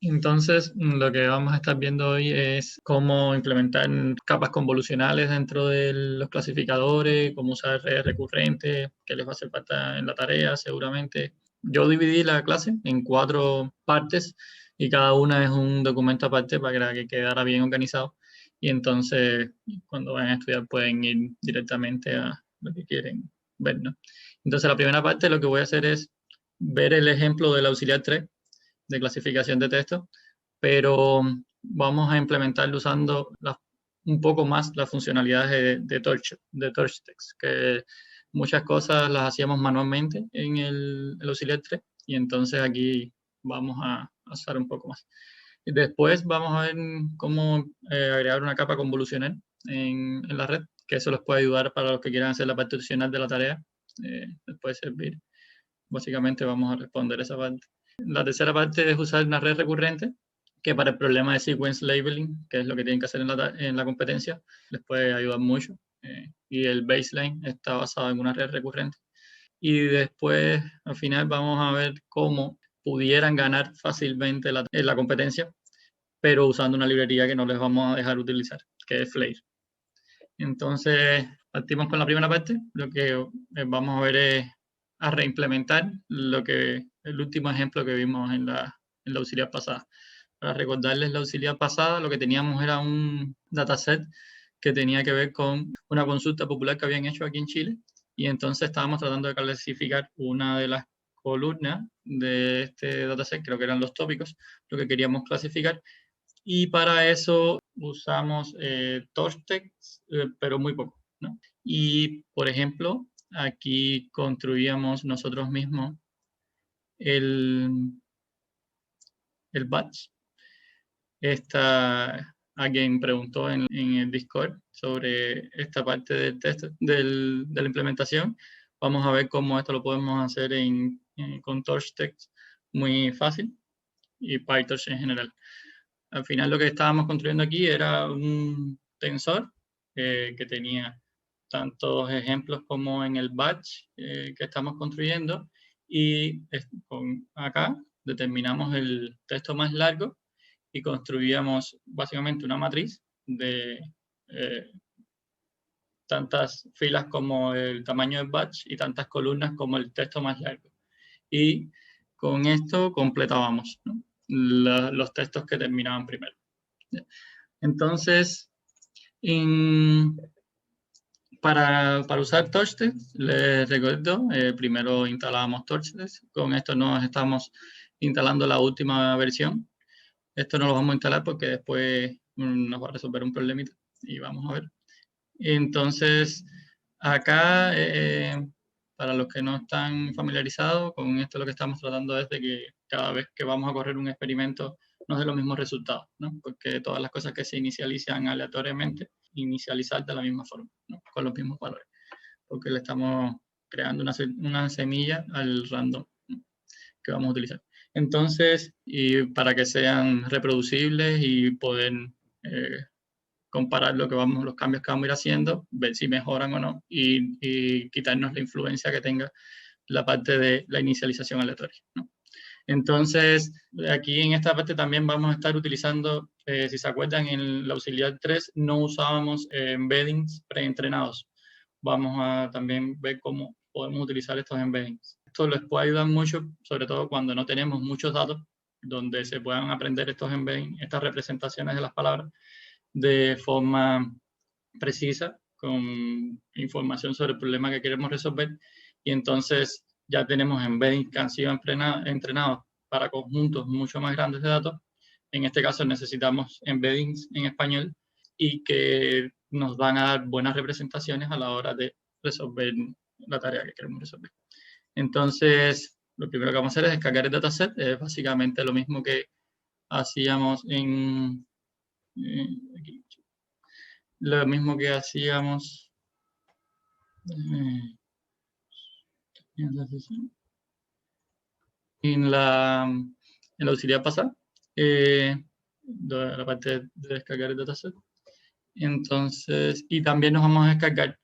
Entonces, lo que vamos a estar viendo hoy es cómo implementar capas convolucionales dentro de los clasificadores, cómo usar redes recurrentes, qué les va a hacer falta en la tarea, seguramente. Yo dividí la clase en 4 partes y cada una es un documento aparte para que quedara bien organizado. Y entonces, cuando vayan a estudiar, pueden ir directamente a lo que quieren ver, ¿no? Entonces, la primera parte lo que voy a hacer es ver el ejemplo del auxiliar 3 de clasificación de texto, pero vamos a implementarlo usando un poco más las funcionalidades de TorchText, que muchas cosas las hacíamos manualmente en el auxiliar 3 y entonces aquí vamos a usar un poco más. Y después vamos a ver cómo agregar una capa convolucional en la red, que eso les puede ayudar para los que quieran hacer la parte opcional de la tarea. Les puede servir. Básicamente vamos a responder esa parte. La tercera parte es usar una red recurrente, que para el problema de sequence labeling, que es lo que tienen que hacer en la competencia, les puede ayudar mucho. Y el baseline está basado en una red recurrente. Y después, al final, vamos a ver cómo pudieran ganar fácilmente en la competencia, pero usando una librería que no les vamos a dejar utilizar, que es Flare. Entonces, partimos con la primera parte. Lo que vamos a ver es a reimplementar el último ejemplo que vimos en la auxiliar pasada. Para recordarles la auxiliar pasada, lo que teníamos era un dataset que tenía que ver con una consulta popular que habían hecho aquí en Chile, y entonces estábamos tratando de clasificar una de las columnas de este dataset, creo que eran los tópicos, lo que queríamos clasificar, y para eso usamos TorchText, pero muy poco, ¿no? Y, por ejemplo, aquí construíamos nosotros mismos el, el batch. Alguien preguntó en el Discord sobre esta parte del texto, de la implementación. Vamos a ver cómo esto lo podemos hacer con TorchText muy fácil y PyTorch en general. Al final lo que estábamos construyendo aquí era un tensor que tenía tantos ejemplos como en el batch que estamos construyendo, y acá determinamos el texto más largo y construíamos básicamente una matriz de eh, tantas filas como el tamaño del batch y tantas columnas como el texto más largo. Y con esto completábamos, ¿no?, los textos que terminaban primero. Entonces, para usar TorchText, les recuerdo, primero instalábamos TorchText. Con esto nos estamos instalando la última versión. Esto no lo vamos a instalar porque después nos va a resolver un problemita y vamos a ver. Entonces, acá, para los que no están familiarizados con esto, lo que estamos tratando es de que cada vez que vamos a correr un experimento nos dé los mismos resultados, ¿no? Porque todas las cosas que se inicializan aleatoriamente, inicializar de la misma forma, ¿no?, con los mismos valores, porque le estamos creando una semilla al random, ¿no?, que vamos a utilizar. Entonces, y para que sean reproducibles y poder comparar los cambios que vamos a ir haciendo, ver si mejoran o no, y quitarnos la influencia que tenga la parte de la inicialización aleatoria, ¿no? Entonces, aquí en esta parte también vamos a estar utilizando, si se acuerdan, en la auxiliar 3 no usábamos embeddings preentrenados. Vamos a también ver cómo podemos utilizar estos embeddings. Esto les puede ayudar mucho, sobre todo cuando no tenemos muchos datos, donde se puedan aprender estos embeddings, estas representaciones de las palabras, de forma precisa, con información sobre el problema que queremos resolver, y entonces ya tenemos embeddings que han sido entrenados para conjuntos mucho más grandes de datos. En este caso necesitamos embeddings en español y que nos van a dar buenas representaciones a la hora de resolver la tarea que queremos resolver. Entonces, lo primero que vamos a hacer es descargar el dataset. Es básicamente lo mismo que hacíamos aquí, lo mismo que hacíamos en la auxiliar pasada, la parte de descargar el dataset. Entonces, y también nos vamos a descargar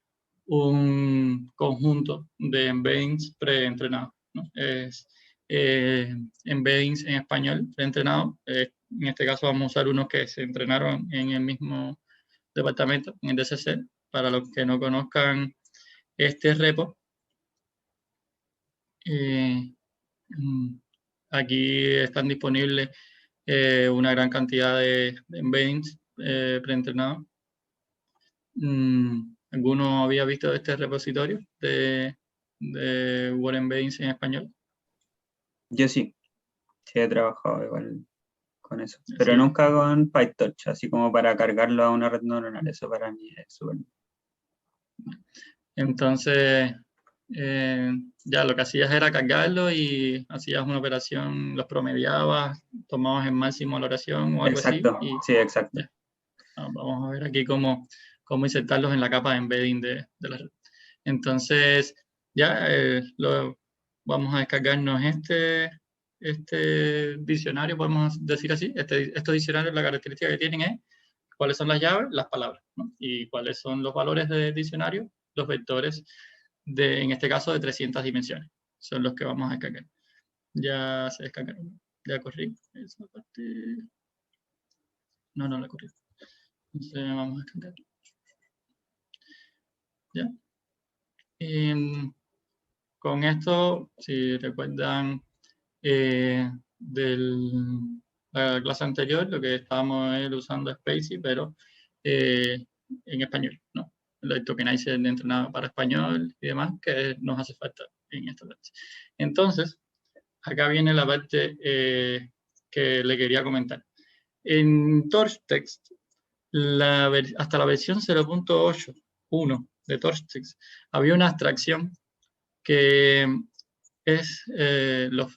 un conjunto de embeddings preentrenados, ¿no? embeddings en español preentrenados. En este caso vamos a usar unos que se entrenaron en el mismo departamento, en el DCC. Para los que no conozcan este repo, aquí están disponibles una gran cantidad de embeddings preentrenados. ¿Alguno había visto este repositorio de Word Embeddings en español? Yo sí he trabajado igual con eso, pero Sí. nunca con PyTorch, así como para cargarlo a una red neuronal. Eso para mí es súper. Entonces, ya lo que hacías era cargarlo y hacías una operación, los promediabas, tomabas el máximo la oración o algo Exacto, así. sí, exacto. Ya. Vamos a ver aquí cómo insertarlos en la capa de embedding de la red. Entonces, ya vamos a descargarnos este diccionario, podemos decir así. Estos diccionarios, la característica que tienen es cuáles son las llaves, las palabras, ¿no? Y cuáles son los valores del diccionario, los vectores, en este caso, de 300 dimensiones. Son los que vamos a descargar. Ya se descargaron. Ya corrí esa parte. No la corrí. Entonces vamos a descargar. ¿Ya? Con esto, si recuerdan de la clase anterior, lo que estábamos usando Spacey, pero en español, ¿no? El tokenizer entrenado para español y demás, que nos hace falta en esta parte. Entonces, acá viene la parte que le quería comentar. En TorchText, hasta la versión 0.8.1 de TorchText, había una abstracción que es lo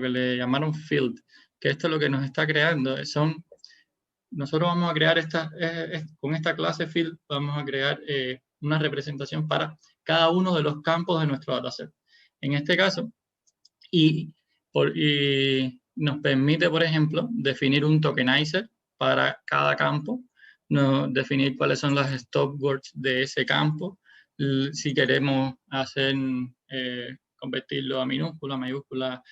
que le llamaron field, que esto es lo que nos está creando. Nosotros vamos a crear con esta clase field, vamos a crear una representación para cada uno de los campos de nuestro dataset. En este caso, y nos permite, por ejemplo, definir un tokenizer para cada campo, definir cuáles son las stopwords de ese campo, si queremos convertirlo a minúscula, mayúscula,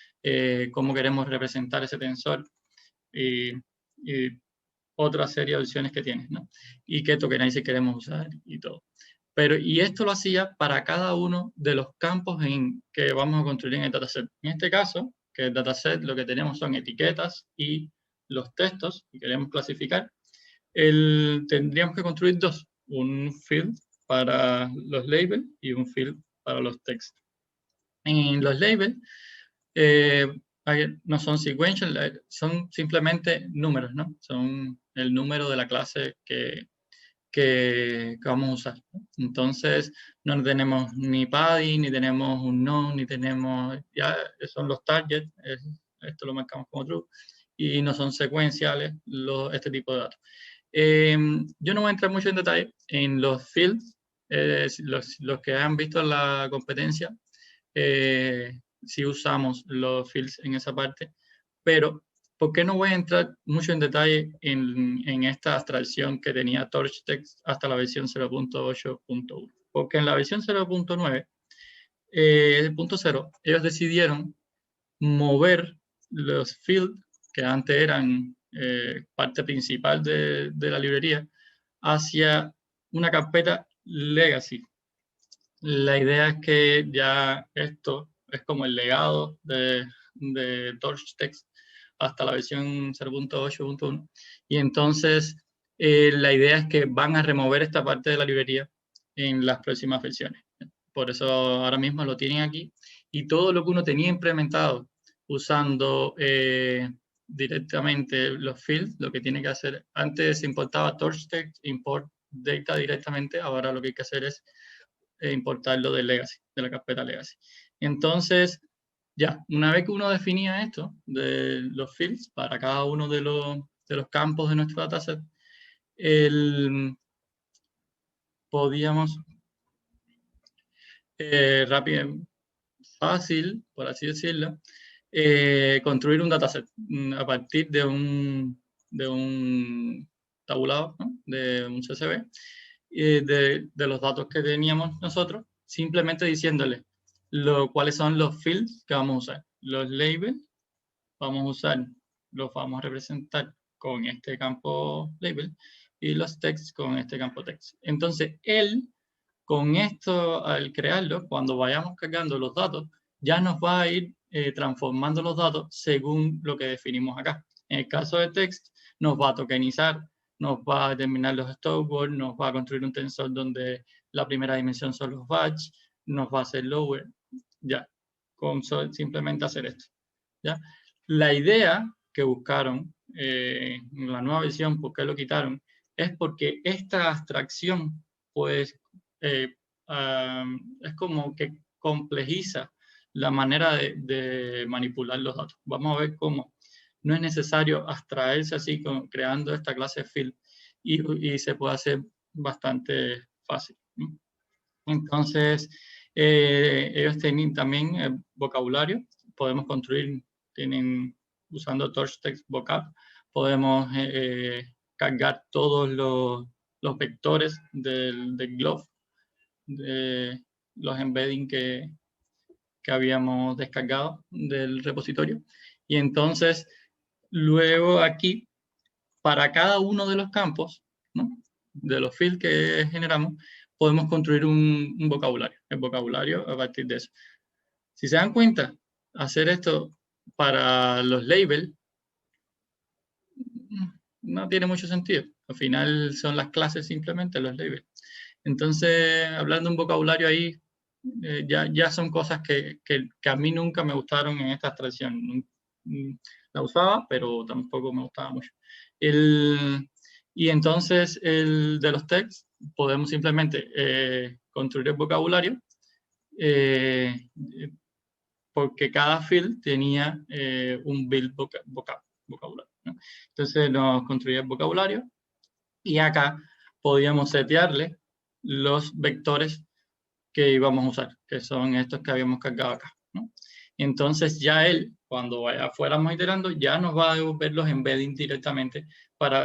cómo queremos representar ese tensor y otra serie de opciones que tienes, ¿no? Y qué tokenizer queremos usar y todo. Y esto lo hacía para cada uno de los campos que vamos a construir en el dataset. En este caso, que el dataset lo que tenemos son etiquetas y los textos, y queremos clasificar, tendríamos que construir dos, un field para los labels y un field para los textos. En los labels no son sequential, son simplemente números, ¿no? Son el número de la clase que vamos a usar. Entonces, no tenemos ni padding, ni tenemos un no, ni tenemos, ya son los targets, esto lo marcamos como true, y no son secuenciales este tipo de datos. Yo no voy a entrar mucho en detalle en los fields, los que han visto la competencia, si usamos los fields en esa parte, pero ¿por qué no voy a entrar mucho en detalle en esta abstracción que tenía TorchText hasta la versión 0.8.1? Porque en la versión 0.9, punto 0, ellos decidieron mover los fields que antes eran parte principal de la librería hacia una carpeta legacy. La idea es que ya esto es como el legado de TorchText hasta la versión 0.8.1, y entonces la idea es que van a remover esta parte de la librería en las próximas versiones. Por eso ahora mismo lo tienen aquí, y todo lo que uno tenía implementado usando directamente los fields, lo que tiene que hacer, antes se importaba TorchText, import data directamente, ahora lo que hay que hacer es importarlo de legacy, de la carpeta legacy. Entonces, ya, una vez que uno definía esto, de los fields para cada uno de los campos de nuestro dataset, podíamos rápido, fácil, por así decirlo, construir un dataset a partir de un tabulado, ¿no? De un CSV, de los datos que teníamos nosotros, simplemente diciéndole cuáles son los fields que vamos a usar. los labels vamos a representar con este campo label y los text con este campo text. Entonces, él, con esto, al crearlo, cuando vayamos cargando los datos, ya nos va a ir transformando los datos según lo que definimos acá. En el caso de text, nos va a tokenizar, nos va a determinar los storyboards, nos va a construir un tensor donde la primera dimensión son los batch, nos va a hacer lower, ya, con simplemente hacer esto. ¿Ya? La idea que buscaron en la nueva versión, ¿por qué lo quitaron? Es porque esta abstracción, pues, es como que complejiza la manera de manipular los datos. Vamos a ver cómo no es necesario abstraerse así creando esta clase de field y se puede hacer bastante fácil, ¿no? Entonces, ellos tienen también vocabulario, podemos construir, usando Torch Text Vocab, podemos cargar todos los vectores del Glove, de los embedding que habíamos descargado del repositorio. Y entonces, luego aquí, para cada uno de los campos, ¿no?, de los fields que generamos, podemos construir un vocabulario, el vocabulario a partir de eso. Si se dan cuenta, hacer esto para los labels no tiene mucho sentido. Al final son las clases simplemente, los labels. Entonces, hablando de un vocabulario ahí, ya son cosas que a mí nunca me gustaron en esta abstracción. La usaba, pero tampoco me gustaba mucho. Y entonces, el de los texts, podemos simplemente construir el vocabulario, porque cada field tenía un build vocabulario, ¿no? Entonces nos construía el vocabulario y acá podíamos setearle los vectores que íbamos a usar, que son estos que habíamos cargado acá, ¿no? Entonces ya él, cuando fuéramos iterando, ya nos va a devolver los embedding directamente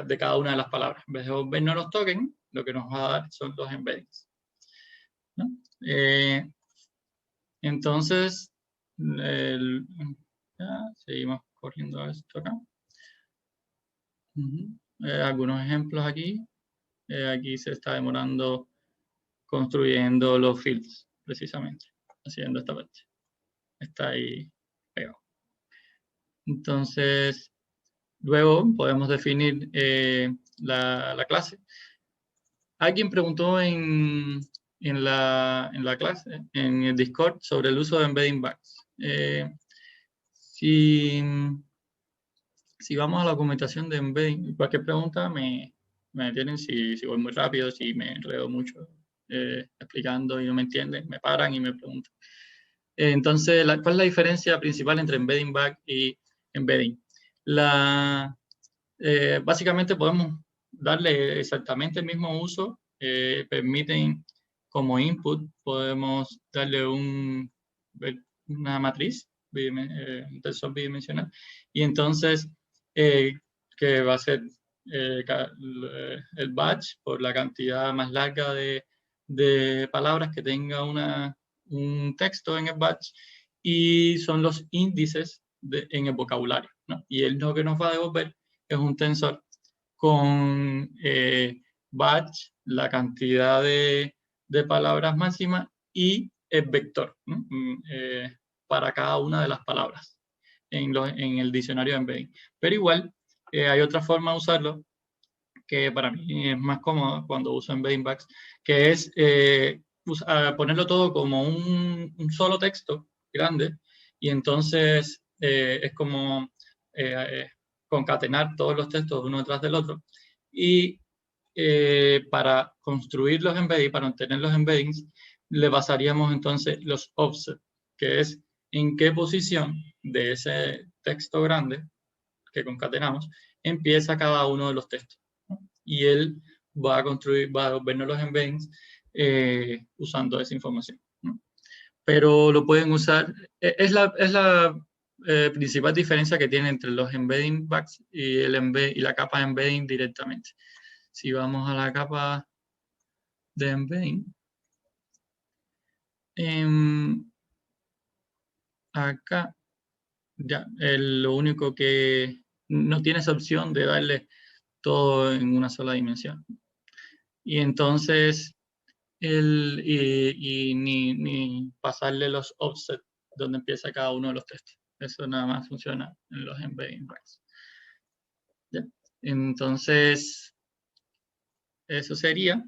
de cada una de las palabras. En vez de devolvernos los tokens, lo que nos va a dar son los embeddings, ¿no? Entonces, seguimos corriendo esto acá. Algunos ejemplos aquí. Aquí se está demorando construyendo los fields, precisamente, haciendo esta parte. Está ahí pegado. Entonces, luego podemos definir la clase. Alguien preguntó en la clase, en el Discord, sobre el uso de embedding bags. Si vamos a la documentación de embedding, cualquier pregunta me detienen. Si voy muy rápido, si me enredo mucho explicando y no me entienden, me paran y me preguntan. Entonces, ¿cuál es la diferencia principal entre embedding bag y embedding? Básicamente podemos darle exactamente el mismo uso. Permiten como input, podemos darle una matriz, un tensor bidimensional, y entonces que va a ser el batch por la cantidad más larga de palabras que tenga un texto en el batch, y son los índices en el vocabulario, ¿no? Y él lo que nos va a devolver es un tensor con batch, la cantidad de palabras máxima y el vector, ¿no?, para cada una de las palabras en el diccionario de embedding. Pero igual, hay otra forma de usarlo que para mí es más cómodo cuando uso embedding bags, que es ponerlo todo como un solo texto grande, y entonces es como concatenar todos los textos uno detrás del otro. Y para construir los embeddings, para obtener los embeddings, le pasaríamos entonces los offset, que es en qué posición de ese texto grande que concatenamos empieza cada uno de los textos, ¿no? Y él va a vernos los embeddings usando esa información, ¿no? Pero lo pueden usar, es la principal diferencia que tiene entre los embedding bags y la capa de embedding directamente. Si vamos a la capa de embedding, acá Ya, lo único que no tienes opción de darle todo en una sola dimensión. Y entonces, ni pasarle los offsets donde empieza cada uno de los textos. Eso nada más funciona en los embedding rights. ¿Ya? Entonces, eso sería.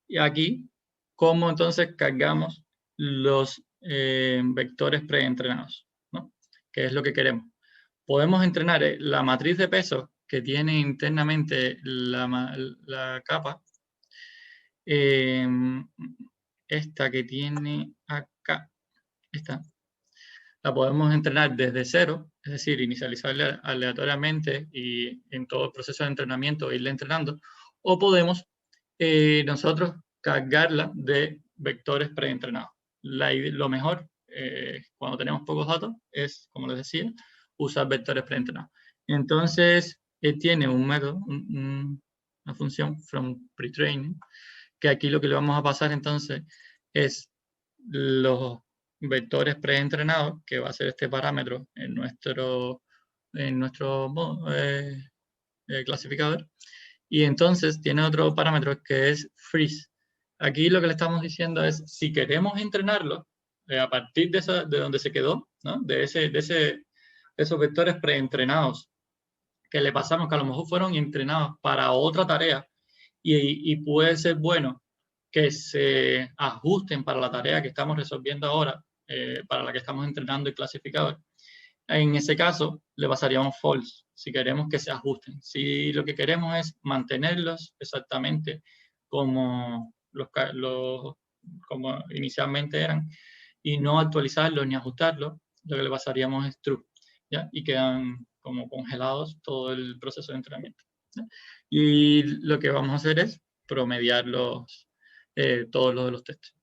Y aquí, ¿cómo entonces cargamos los vectores preentrenados? ¿No? ¿Qué es lo que queremos? Podemos entrenar la matriz de peso que tiene internamente la capa, esta que tiene acá, esta, la podemos entrenar desde cero, es decir, inicializarla aleatoriamente y en todo el proceso de entrenamiento irla entrenando, o podemos nosotros cargarla de vectores preentrenados. Lo mejor, cuando tenemos pocos datos, es, como les decía, usar vectores preentrenados. Entonces, tiene un método, una función from pretraining, que aquí lo que le vamos a pasar entonces es los vectores preentrenados, que va a ser este parámetro en nuestro clasificador. Y entonces tiene otro parámetro que es freeze. Aquí lo que le estamos diciendo es, si queremos entrenarlo, a partir de donde se quedó, ¿no? de esos vectores preentrenados que le pasamos, que a lo mejor fueron entrenados para otra tarea, y puede ser bueno que se ajusten para la tarea que estamos resolviendo ahora, para la que estamos entrenando el clasificador. En ese caso, le pasaríamos false, si queremos que se ajusten. Si lo que queremos es mantenerlos exactamente como, como inicialmente eran, y no actualizarlos ni ajustarlos, lo que le pasaríamos es true, ¿ya? Y quedan como congelados todo el proceso de entrenamiento, ¿ya? Y lo que vamos a hacer es promediar todos los de los textos.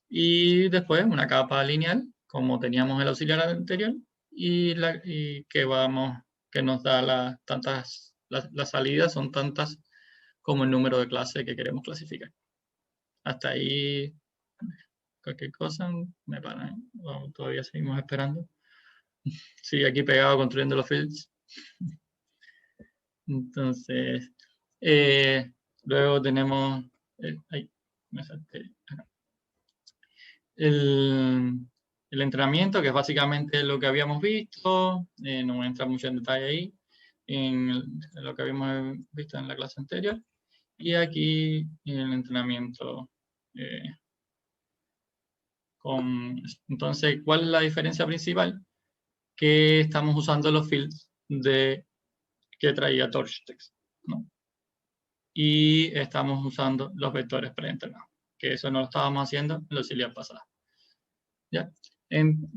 Y después una capa lineal, como teníamos el auxiliar anterior, y que nos da las salidas son tantas como el número de clases que queremos clasificar. Hasta ahí, cualquier cosa, me paran. Vamos, todavía seguimos esperando. Sigue aquí pegado construyendo los fields. Entonces, luego tenemos, ahí, me salté acá. El entrenamiento, que es básicamente lo que habíamos visto, no voy a entrar mucho en detalle ahí, en lo que habíamos visto en la clase anterior, y aquí el entrenamiento entonces, ¿cuál es la diferencia principal? Que estamos usando los fields que traía TorchText, ¿no? Y estamos usando los vectores preentrenados, que eso no lo estábamos haciendo en la auxiliar pasada. ¿Ya?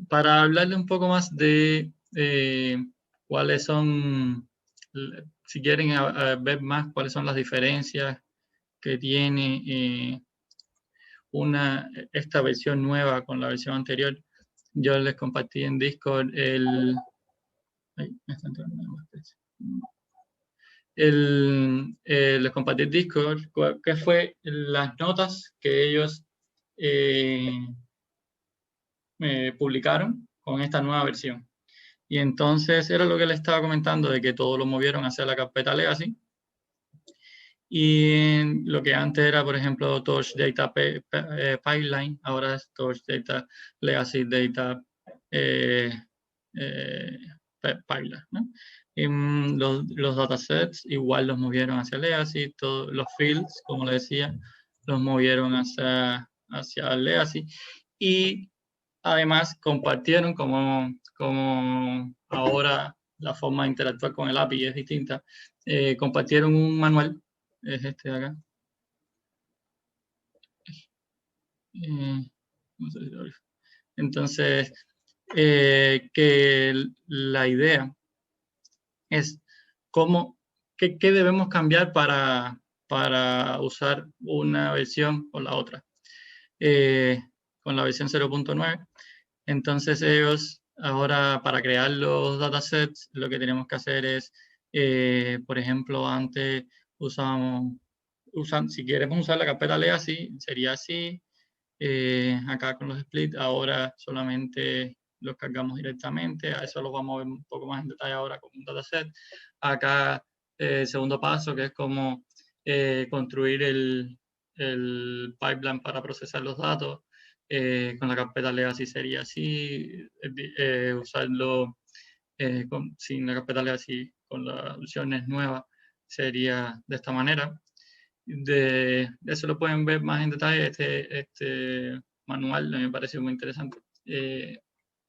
Para hablarle un poco más de cuáles son, si quieren ver más cuáles son las diferencias que tiene esta versión nueva con la versión anterior, yo les compartí en Discord les compartí en Discord que fue las notas que ellos publicaron con esta nueva versión. Y entonces era lo que les estaba comentando, de que todo lo movieron hacia la carpeta Legacy. Y lo que antes era, por ejemplo, Torch Data Pipeline, ahora es Torch Data Legacy Data Pipeline, ¿no? Y, los datasets igual los movieron hacia Legacy, todos los fields, como les decía, los movieron hacia Legacy. Y además compartieron, como ahora la forma de interactuar con el API es distinta, compartieron un manual, es este de acá. Entonces, que la idea es qué debemos cambiar para usar una versión o la otra. Con la versión 0.9. Entonces ellos ahora, para crear los datasets, lo que tenemos que hacer es, por ejemplo, antes si queremos usar la carpeta Legacy, sería así. Acá con los splits, ahora solamente los cargamos directamente. A eso lo vamos a ver un poco más en detalle ahora con un dataset. Acá el segundo paso, que es como construir el pipeline para procesar los datos. Con la carpeta legacy sería así, usarlo sin la carpeta legacy, con las versiones nuevas, sería de esta manera. Eso lo pueden ver más en detalle. Este manual me pareció muy interesante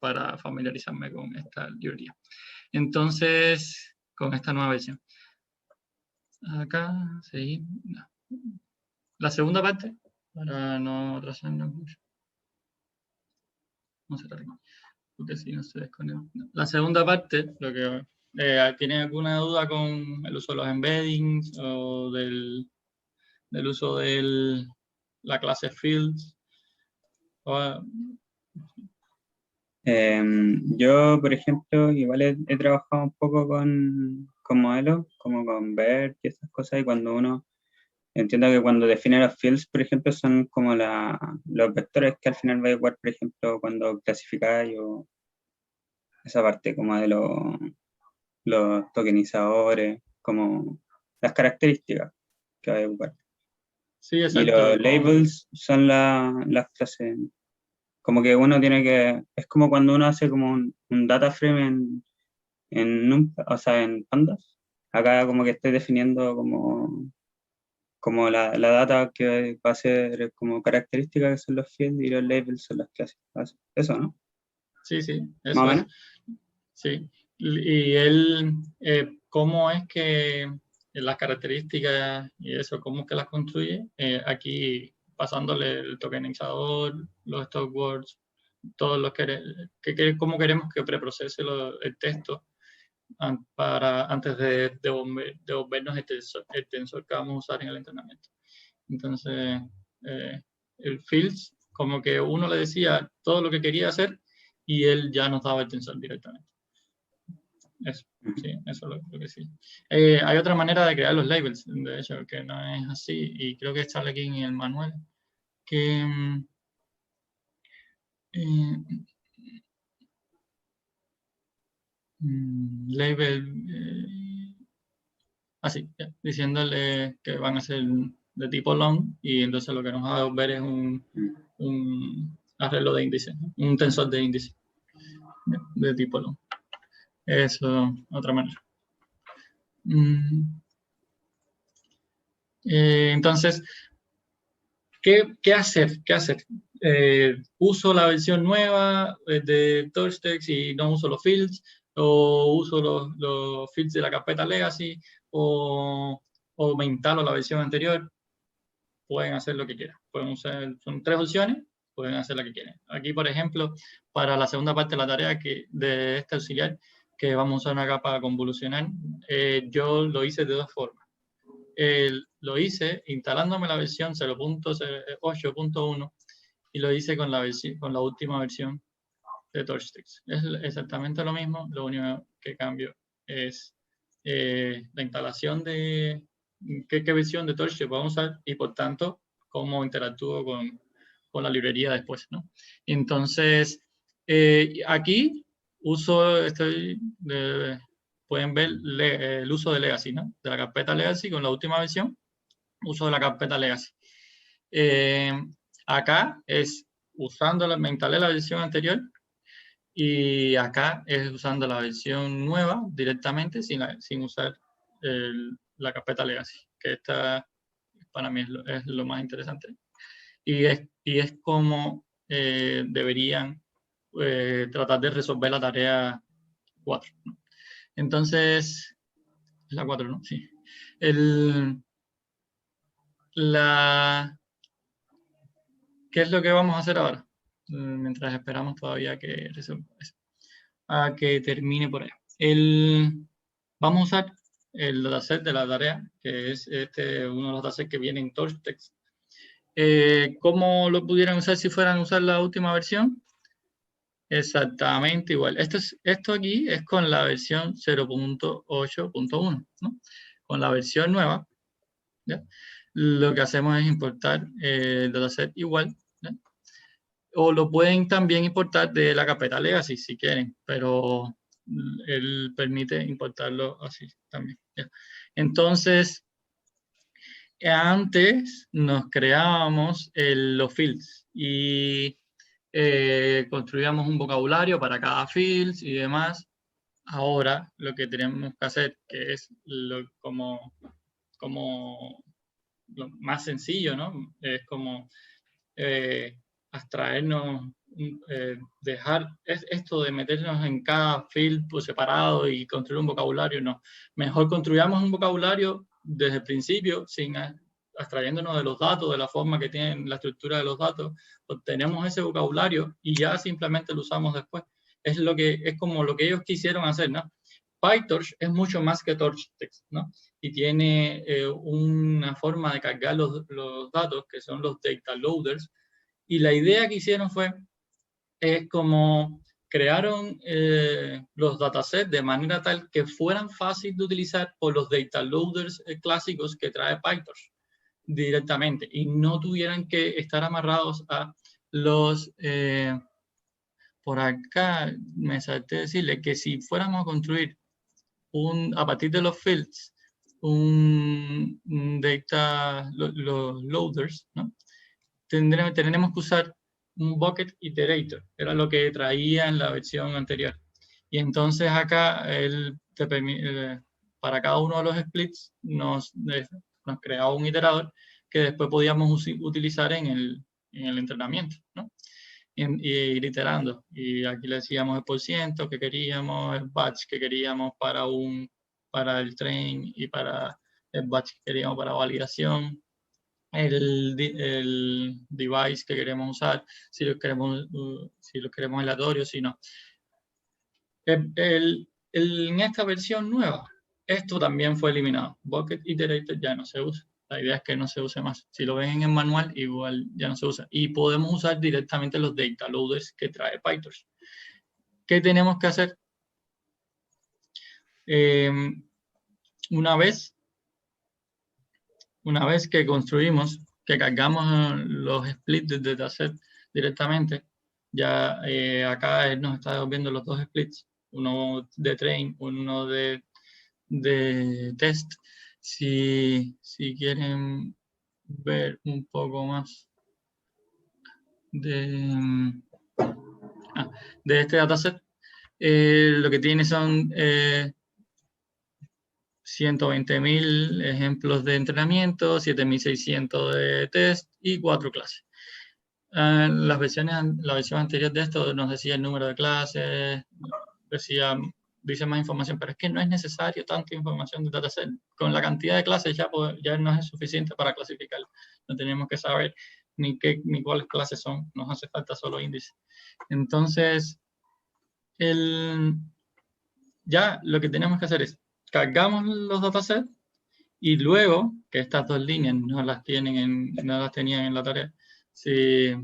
para familiarizarme con esta librería. Entonces, con esta nueva versión. Acá, seguimos. No. La segunda parte, para no atrasarnos mucho. Vamos a cerrar aquí, porque si no se desconecta. La segunda parte, lo que ¿tienen alguna duda con el uso de los embeddings o del uso de la clase fields? Yo, por ejemplo, igual he trabajado un poco con modelos, como con BERT y esas cosas, y cuando uno, entiendo que cuando define los fields, por ejemplo, son como los vectores que al final va a igual, por ejemplo, cuando clasificáis o esa parte como de los tokenizadores, como las características que va a ocupar. Sí, Y exacto. los labels son las clases, como que uno tiene que, es como cuando uno hace como un data frame o sea, en pandas. Acá como que estoy definiendo como la data que va a ser como característica, que son los fields, y los labels son las clases. Eso, ¿no? Sí, Más eso o es. menos. Sí. Y él, ¿cómo es que las características y eso, cómo es que las construye? Aquí pasándole el tokenizador, los stock words, todos los cómo queremos que preprocese el texto antes de devolvernos el tensor que vamos a usar en el entrenamiento. Entonces, el fields, como que uno le decía todo lo que quería hacer y él ya nos daba el tensor directamente. Eso, sí, eso es lo que sí. Hay otra manera de crear los labels, de hecho, que no es así, y creo que está aquí en el manual, que label, así, diciéndole que van a ser de tipo long, y entonces lo que nos va a devolver es un arreglo de índice, un tensor de índice de tipo long. Eso, otra manera. Entonces, ¿qué hacer? ¿Qué hacer? ¿Uso la versión nueva de TorchText y no uso los fields? ¿O uso los fields de la carpeta legacy? ¿O me instalo la versión anterior? Pueden hacer lo que quieran. Pueden usar, son 3 opciones, pueden hacer lo que quieran. Aquí, por ejemplo, para la segunda parte de la tarea de este auxiliar, que vamos a usar una capa convolucional, yo lo hice de 2 formas. Lo hice instalándome la versión 0.8.1 y lo hice con la última versión de TorchText. Es exactamente lo mismo, lo único que cambio es la instalación de qué versión de TorchText vamos a usar y por tanto cómo interactúo con la librería después, ¿no? Entonces, aquí pueden ver el uso de Legacy, ¿no? De la carpeta Legacy con la última versión, uso de la carpeta Legacy. Acá es me instalé la versión anterior y acá es usando la versión nueva directamente sin usar la carpeta Legacy, que esta para mí es lo más interesante. Y es como deberían tratar de resolver la tarea 4, ¿no? Entonces, es la 4, ¿no? Sí. ¿Qué es lo que vamos a hacer ahora? Mientras esperamos todavía que a que termine por ahí. Vamos a usar el dataset de la tarea, que es uno de los datasets que viene en TorchText. ¿Cómo lo pudieran usar si fueran a usar la última versión? Exactamente igual. Esto aquí es con la versión 0.8.1, ¿no? Con la versión nueva, ¿ya? Lo que hacemos es importar el dataset igual, ¿ya? o lo pueden también importar de la carpeta legacy si quieren, pero él permite importarlo así también. ¿Ya? Entonces, antes nos creábamos los fields y construíamos un vocabulario para cada field y demás. Ahora lo que tenemos que hacer, que es como lo más sencillo, ¿no? Es como abstraernos, dejar esto de meternos en cada field por separado y construir un vocabulario, no. Mejor construyamos un vocabulario desde el principio, sin abstrayéndonos de los datos, de la forma que tienen la estructura de los datos, obtenemos ese vocabulario y ya simplemente lo usamos después. Es como lo que ellos quisieron hacer, ¿no? PyTorch es mucho más que TorchText, ¿no? Y tiene una forma de cargar los datos, que son los data loaders, y la idea que hicieron es como crearon los datasets de manera tal que fueran fáciles de utilizar por los data loaders clásicos que trae PyTorch directamente y no tuvieran que estar amarrados a los... por acá me salté decirle que si fuéramos a construir a partir de los fields un data los loaders, ¿no? Tendremos que usar un bucket iterator, era lo que traía en la versión anterior. Y entonces acá para cada uno de los splits nos creaba un iterador que después podíamos utilizar en el entrenamiento, ¿no? Y ir iterando. Y aquí le decíamos el % que queríamos, el batch que queríamos para el train y para el batch que queríamos para validación, el device que queremos usar, si lo queremos aleatorio, si no. En esta versión nueva, esto también fue eliminado. Bucket Iterator ya no se usa. La idea es que no se use más. Si lo ven en el manual, igual ya no se usa. Y podemos usar directamente los data loaders que trae PyTorch. ¿Qué tenemos que hacer? Una vez que construimos, que cargamos los splits de dataset directamente, ya acá él nos está devolviendo los dos splits, uno de train, uno de test. Si quieren ver un poco más de este dataset, lo que tiene son 120.000 ejemplos de entrenamiento, 7.600 de test y 4 clases. La versión anterior de esto nos decía el número de clases, dice más información, pero es que no es necesario tanta información de dataset. Con la cantidad de clases ya no es suficiente para clasificar. No tenemos que saber ni cuáles clases son, nos hace falta solo índice. Entonces, ya lo que tenemos que hacer es cargamos los datasets y luego, que estas dos líneas no las tenían en la tarea, si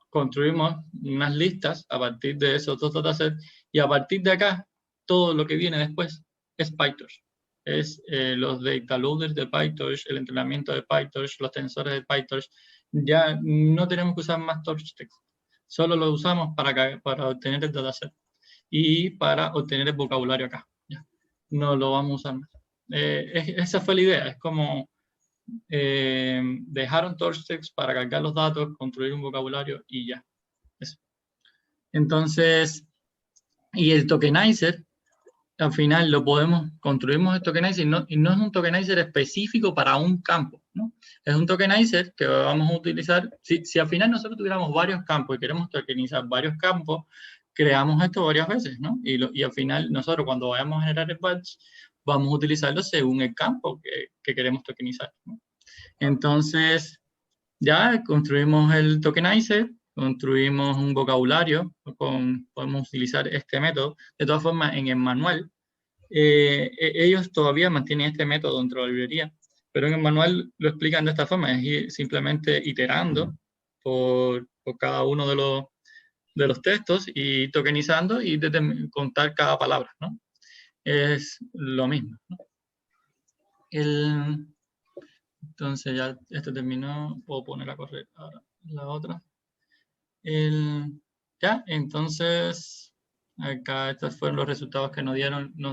construimos unas listas a partir de esos dos datasets y a partir de acá, todo lo que viene después es PyTorch. Es los data loaders de PyTorch, el entrenamiento de PyTorch, los tensores de PyTorch. Ya no tenemos que usar más TorchText. Solo lo usamos para obtener el dataset y para obtener el vocabulario acá. Ya. No lo vamos a usar más. Esa fue la idea. Es como dejaron TorchText para cargar los datos, construir un vocabulario y ya. Eso. Entonces, y el tokenizer, al final construimos el tokenizer y no es un tokenizer específico para un campo, ¿no? Es un tokenizer que vamos a utilizar, si al final nosotros tuviéramos varios campos y queremos tokenizar varios campos, creamos esto varias veces, ¿no? Y al final nosotros cuando vayamos a generar el batch, vamos a utilizarlo según el campo que queremos tokenizar, ¿no? Entonces, ya construimos el tokenizer, construimos un vocabulario, podemos utilizar este método. De todas formas, en el manual, ellos todavía mantienen este método dentro de la librería, pero en el manual lo explican de esta forma, es ir simplemente iterando por cada uno de los textos y tokenizando y contar cada palabra, ¿no? Es lo mismo, ¿no? Entonces ya esto terminó, puedo poner a correr ahora. la otra. Ya, entonces, acá estos fueron los resultados que nos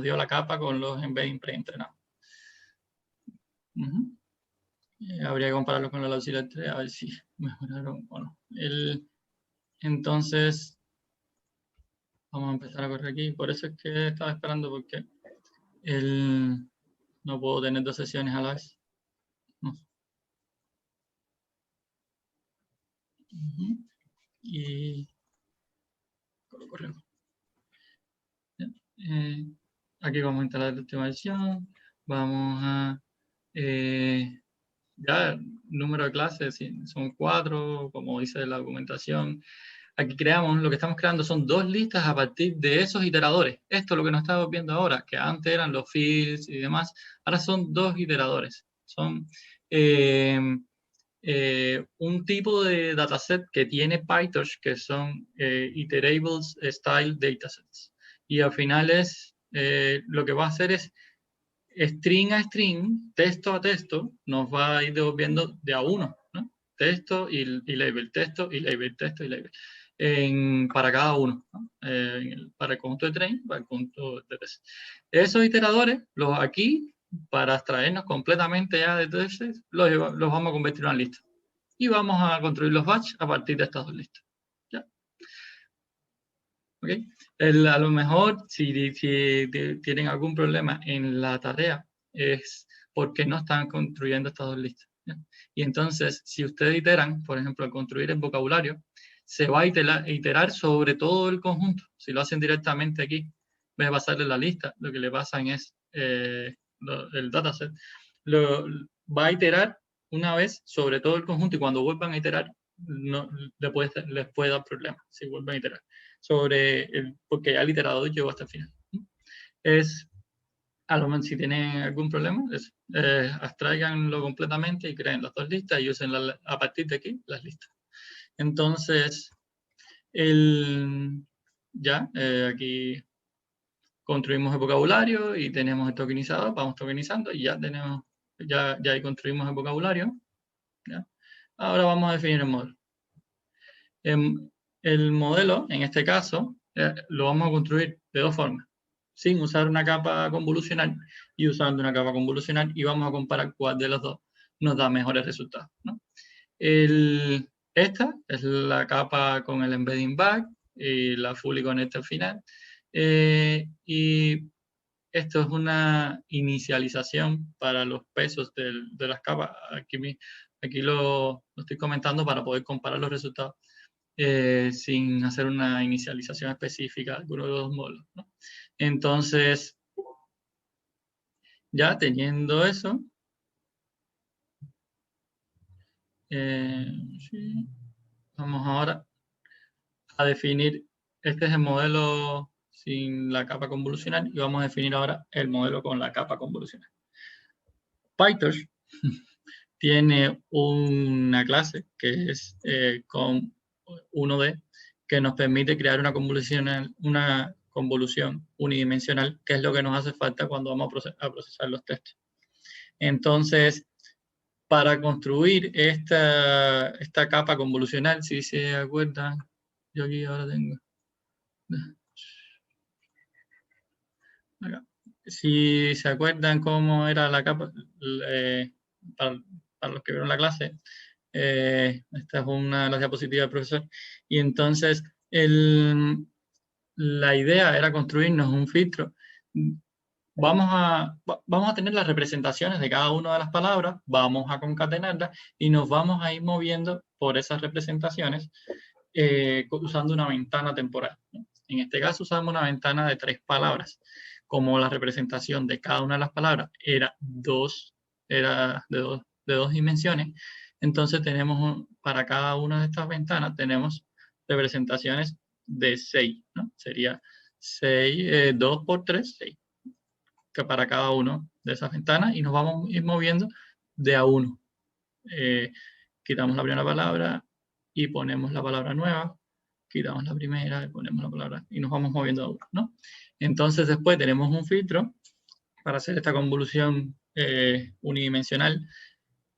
dio la capa con los embedding preentrenados. Habría que compararlo con la Auxiliar 3 a ver si mejoraron o no. Entonces, vamos a empezar a correr aquí. Por eso es que estaba esperando, porque no puedo tener 2 sesiones a la vez. No. Y corremos. Aquí vamos a instalar la última versión. Vamos a ya, número de clases, son 4, como dice la documentación. Aquí lo que estamos creando son 2 listas a partir de esos iteradores. Esto es lo que nos estamos viendo ahora, que antes eran los fields y demás, ahora son 2 iteradores. Son un tipo de dataset que tiene PyTorch, que son iterables style datasets. Y al final lo que va a hacer es string a string, texto a texto, nos va a ir devolviendo de a uno, ¿no? Texto y label, texto y label, texto y label. Para cada uno, ¿no? Para el conjunto de train, para el conjunto de test. Esos iteradores, aquí, para extraernos completamente ya de testes, los vamos a convertir en una lista. Y vamos a construir los batch a partir de estas 2 listas. ¿Ya? ¿Okay? A lo mejor, si tienen algún problema en la tarea, es porque no están construyendo estas 2 listas. ¿Ya? Y entonces, si ustedes iteran, por ejemplo, al construir el vocabulario, se va a iterar sobre todo el conjunto. Si lo hacen directamente aquí, en vez de pasarle la lista, lo que le pasan es el dataset. Va a iterar una vez sobre todo el conjunto, y cuando vuelvan a iterar, les puede dar problemas si vuelven a iterar. Porque ya el iterador llegó hasta el final. A lo mejor si tienen algún problema, abstraiganlo completamente y creen las 2 listas y usen a partir de aquí las listas. Entonces, aquí construimos el vocabulario y tenemos el tokenizador, vamos tokenizando y ya ahí construimos el vocabulario. ¿Ya? Ahora vamos a definir el modelo. El modelo, en este caso, lo vamos a construir de 2 formas, sin usar una capa convolucional y usando una capa convolucional, y vamos a comparar cuál de los 2 nos da mejores resultados, ¿no? Esta es la capa con el embedding back y la fully connect al final. Y esto es una inicialización para los pesos de las capas. Aquí lo estoy comentando para poder comparar los resultados. Sin hacer una inicialización específica de alguno de los 2 módulos, ¿no? Entonces, ya teniendo eso, sí, vamos ahora a definir, este es el modelo sin la capa convolucional, y vamos a definir ahora el modelo con la capa convolucional. PyTorch tiene una clase que es con 1D, que nos permite crear una convolución unidimensional, que es lo que nos hace falta cuando vamos a procesar los textos. Entonces, para construir esta capa convolucional, si se acuerdan, yo aquí ahora tengo acá. Si se acuerdan cómo era la capa, para los que vieron la clase, esta es una de las diapositivas del profesor, y entonces la idea era construirnos un filtro. Vamos a tener las representaciones de cada una de las palabras, vamos a concatenarlas y nos vamos a ir moviendo por esas representaciones usando una ventana temporal, ¿no? En este caso usamos una ventana de 3 palabras. Como la representación de cada una de las palabras era de dos dimensiones, entonces tenemos para cada una de estas ventanas tenemos representaciones de 6, ¿no? Sería 6, 2 por 3, 6, que para cada uno de esas ventanas, y nos vamos a ir moviendo de a uno. Quitamos la primera palabra y ponemos la palabra nueva, quitamos la primera y ponemos la palabra, y nos vamos moviendo a uno, ¿no? Entonces después tenemos un filtro para hacer esta convolución unidimensional,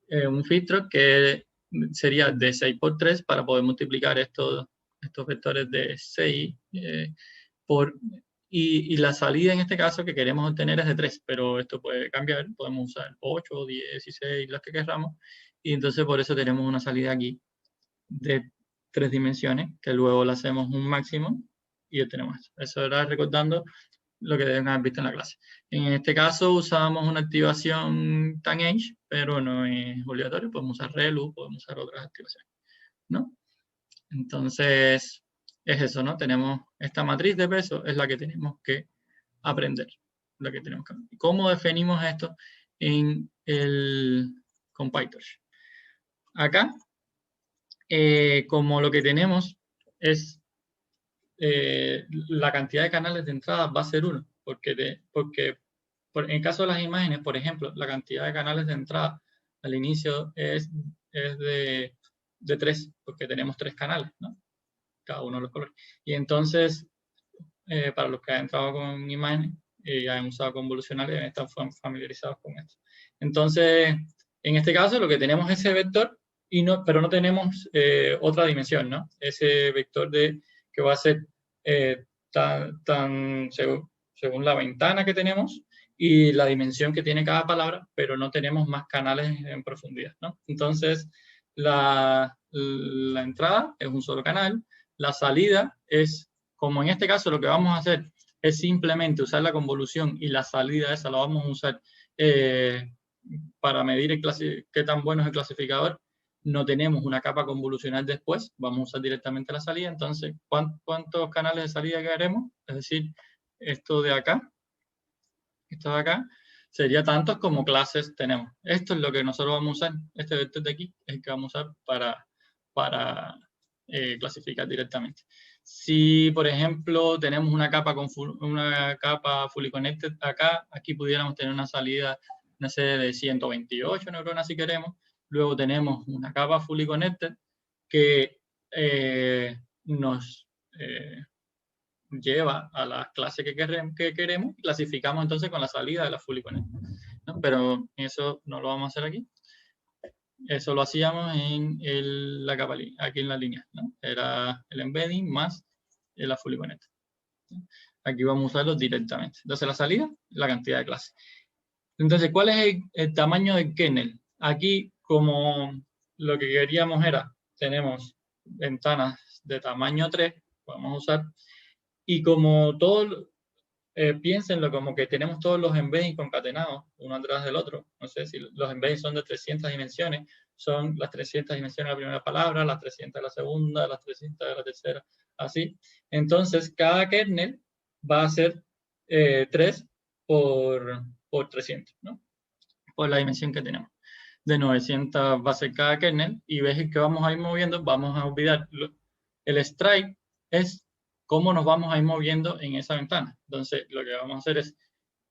un filtro que sería de 6 por 3 para poder multiplicar estos vectores de 6 y la salida en este caso que queremos obtener es de 3, pero esto puede cambiar, podemos usar 8, 10, 16, las que queramos, y entonces por eso tenemos una salida aquí de 3 dimensiones, que luego le hacemos un máximo y obtenemos eso. Eso era recordando lo que deben haber visto en la clase. En este caso usamos una activación tanh, pero no es obligatorio, podemos usar relu, podemos usar otras activaciones, ¿no? Entonces, es eso, ¿no? Tenemos esta matriz de peso, es la que tenemos que aprender. La que tenemos que aprender. ¿Cómo definimos esto con PyTorch? Acá, como lo que tenemos es la cantidad de canales de entrada va a ser 1, porque en caso de las imágenes, por ejemplo, la cantidad de canales de entrada al inicio es de 3, porque tenemos 3 canales, ¿no? Cada uno de los colores. Y entonces, para los que han entrado con imágenes y han usado convolucionales, están familiarizados con esto. Entonces, en este caso, lo que tenemos es ese vector, pero no tenemos otra dimensión, ¿no? Ese vector que va a ser según la ventana que tenemos y la dimensión que tiene cada palabra, pero no tenemos más canales en profundidad, ¿no? Entonces, la entrada es un solo canal, la salida es, como en este caso lo que vamos a hacer es simplemente usar la convolución y la salida esa la vamos a usar para medir qué tan bueno es el clasificador. No tenemos una capa convolucional después, vamos a usar directamente la salida. Entonces, ¿cuántos canales de salida queremos? Es decir, esto de acá, sería tantos como clases tenemos. Esto es lo que nosotros vamos a usar, este vector de aquí es el que vamos a usar para clasificar directamente. Si, por ejemplo, tenemos una capa fully connected acá, aquí pudiéramos tener una salida, no sé, de 128 neuronas si queremos. Luego tenemos una capa fully connected que nos lleva a las clases que queremos, clasificamos entonces con la salida de la fully connected, ¿no? Pero eso no lo vamos a hacer aquí. Eso lo hacíamos en la capa, aquí en la línea, ¿no? Era el embedding más la fully connected. Aquí vamos a usarlo directamente. Entonces la salida, la cantidad de clases. Entonces, ¿cuál es el tamaño del kernel? Aquí, como lo que queríamos era, tenemos ventanas de tamaño 3, vamos a usar, y como todo, piénsenlo como que tenemos todos los embeddings concatenados, uno atrás del otro. No sé si los embeddings son de 300 dimensiones, son las 300 dimensiones de la primera palabra, las 300 de la segunda, las 300 de la tercera, así. Entonces, cada kernel va a ser 3 por 300, ¿no? Por la dimensión que tenemos. De 900 va a ser cada kernel, y ves que vamos a ir moviendo, vamos a olvidar. El strike es cómo nos vamos a ir moviendo en esa ventana. Entonces, lo que vamos a hacer es,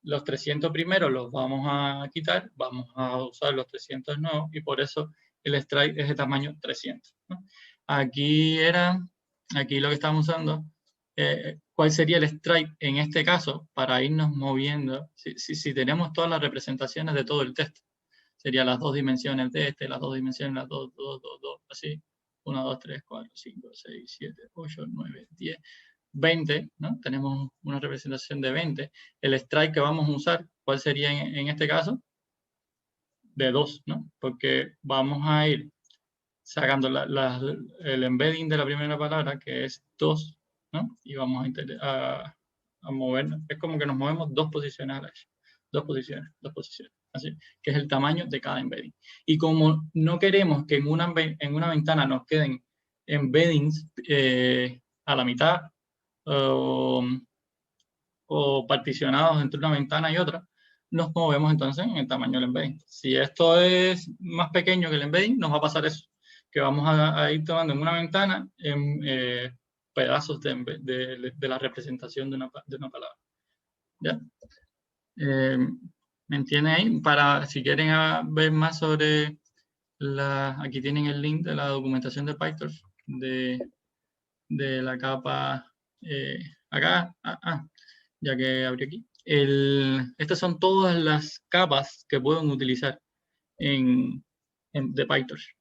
los 300 primeros los vamos a quitar, vamos a usar los 300 nuevos, y por eso el strike es de tamaño 300, ¿no? Aquí lo que estamos usando, ¿cuál sería el strike en este caso para irnos moviendo? Si tenemos todas las representaciones de todo el texto, serían las 2 dimensiones de este, las 2 dimensiones, las 2, 2, 2, 2, así. 1, 2, 3, 4, 5, 6, 7, 8, 9, 10, 20, ¿no? Tenemos una representación de 20. El strike que vamos a usar, ¿cuál sería en este caso? De 2, ¿no? Porque vamos a ir sacando el embedding de la primera palabra, que es 2, ¿no? Y vamos a movernos. Es como que nos movemos 2 posiciones a la vez. 2 posiciones, 2 posiciones. Así, que es el tamaño de cada embedding. Y como no queremos que en una ventana nos queden embeddings a la mitad o particionados entre una ventana y otra, nos movemos entonces en el tamaño del embedding. Si esto es más pequeño que el embedding, nos va a pasar eso, que vamos a ir tomando en una ventana en pedazos de la representación de una palabra. ¿Ya? ¿Me entienden ahí? Si quieren ver más sobre aquí tienen el link de la documentación de PyTorch de la capa acá, ya que abrí aquí. Estas son todas las capas que pueden utilizar de PyTorch.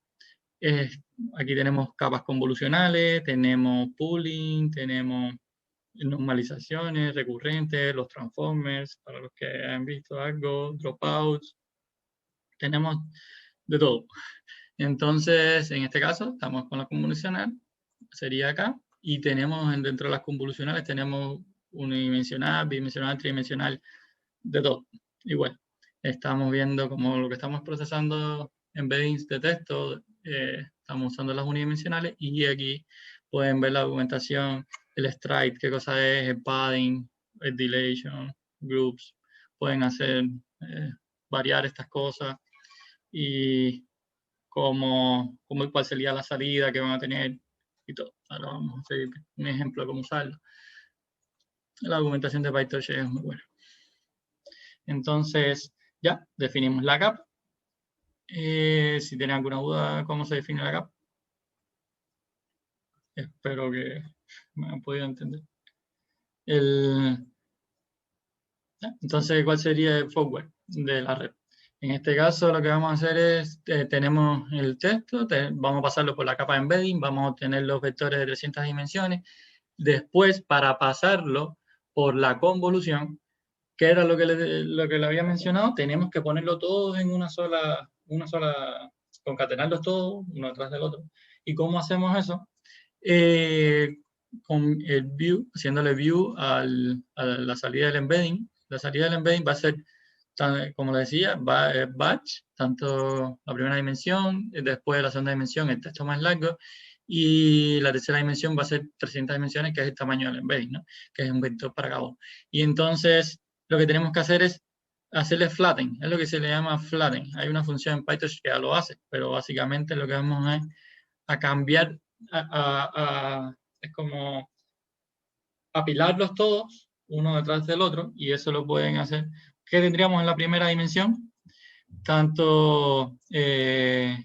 Aquí tenemos capas convolucionales, tenemos pooling, tenemos normalizaciones recurrentes, los transformers, para los que han visto algo, dropouts, tenemos de todo. Entonces, en este caso, estamos con la convolucional, sería acá, y tenemos dentro de las convolucionales, tenemos unidimensional, bidimensional, tridimensional, de todo, igual. Estamos viendo como lo que estamos procesando embeddings de texto, estamos usando las unidimensionales, y aquí pueden ver la argumentación, el stride, qué cosa es, el padding, el dilation, groups, pueden hacer, variar estas cosas, y cuál sería la salida que van a tener, y todo. Ahora vamos a hacer un ejemplo de cómo usarlo. La argumentación de PyTorch es muy buena. Entonces, ya, definimos la capa. Si tienen alguna duda, ¿cómo se define la capa? Espero que me han podido entender. Entonces, ¿cuál sería el forward de la red? En este caso, lo que vamos a hacer es, tenemos el texto, vamos a pasarlo por la capa de embedding, vamos a obtener los vectores de 300 dimensiones. Después, para pasarlo por la convolución, que era lo que le había mencionado, tenemos que ponerlo todos en una sola, concatenarlos todos, uno detrás del otro. ¿Y cómo hacemos eso? Con el view, haciéndole view a la salida del embedding. La salida del embedding va a ser, como le decía, batch, tanto la primera dimensión, después de la segunda dimensión, el texto más largo, y la tercera dimensión va a ser 300 dimensiones, que es el tamaño del embedding, ¿no? Que es un vector para cada uno. Y entonces, lo que tenemos que hacer es hacerle flatten, es lo que se le llama flatten. Hay una función en PyTorch que ya lo hace, pero básicamente lo que vamos es a cambiar, es como apilarlos todos, uno detrás del otro, y eso lo pueden hacer. ¿Qué tendríamos en la primera dimensión? Tanto el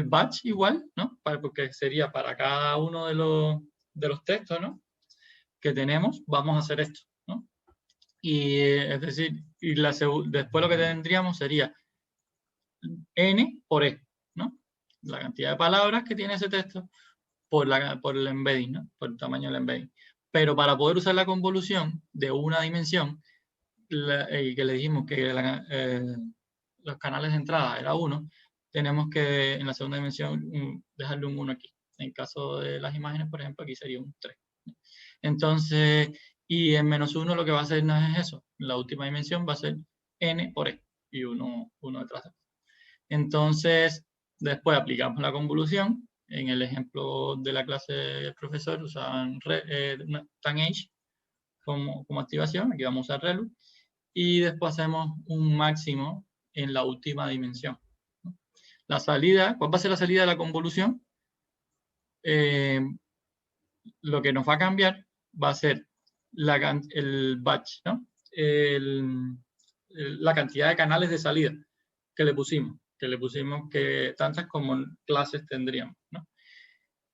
batch igual, ¿no? Porque sería para cada uno de los textos, ¿no? Que tenemos, vamos a hacer esto, ¿no? Y es decir, después lo que tendríamos sería n por e, ¿no? La cantidad de palabras que tiene ese texto por el embedding, ¿no? Por el tamaño del embedding. Pero para poder usar la convolución de una dimensión, que le dijimos que los canales de entrada era 1, tenemos que en la segunda dimensión dejarle un 1 aquí. En el caso de las imágenes, por ejemplo, aquí sería un 3. Entonces, y en -1 lo que va a hacer no es eso. La última dimensión va a ser n por e, y uno detrás de otro. Entonces, después aplicamos la convolución. En el ejemplo de la clase del profesor usaban tanh como activación. Aquí vamos a usar relu. Y después hacemos un máximo en la última dimensión. La salida, ¿cuál va a ser la salida de la convolución? Lo que nos va a cambiar va a ser el batch, ¿no? La cantidad de canales de salida que le pusimos, que tantas como clases tendríamos, ¿no?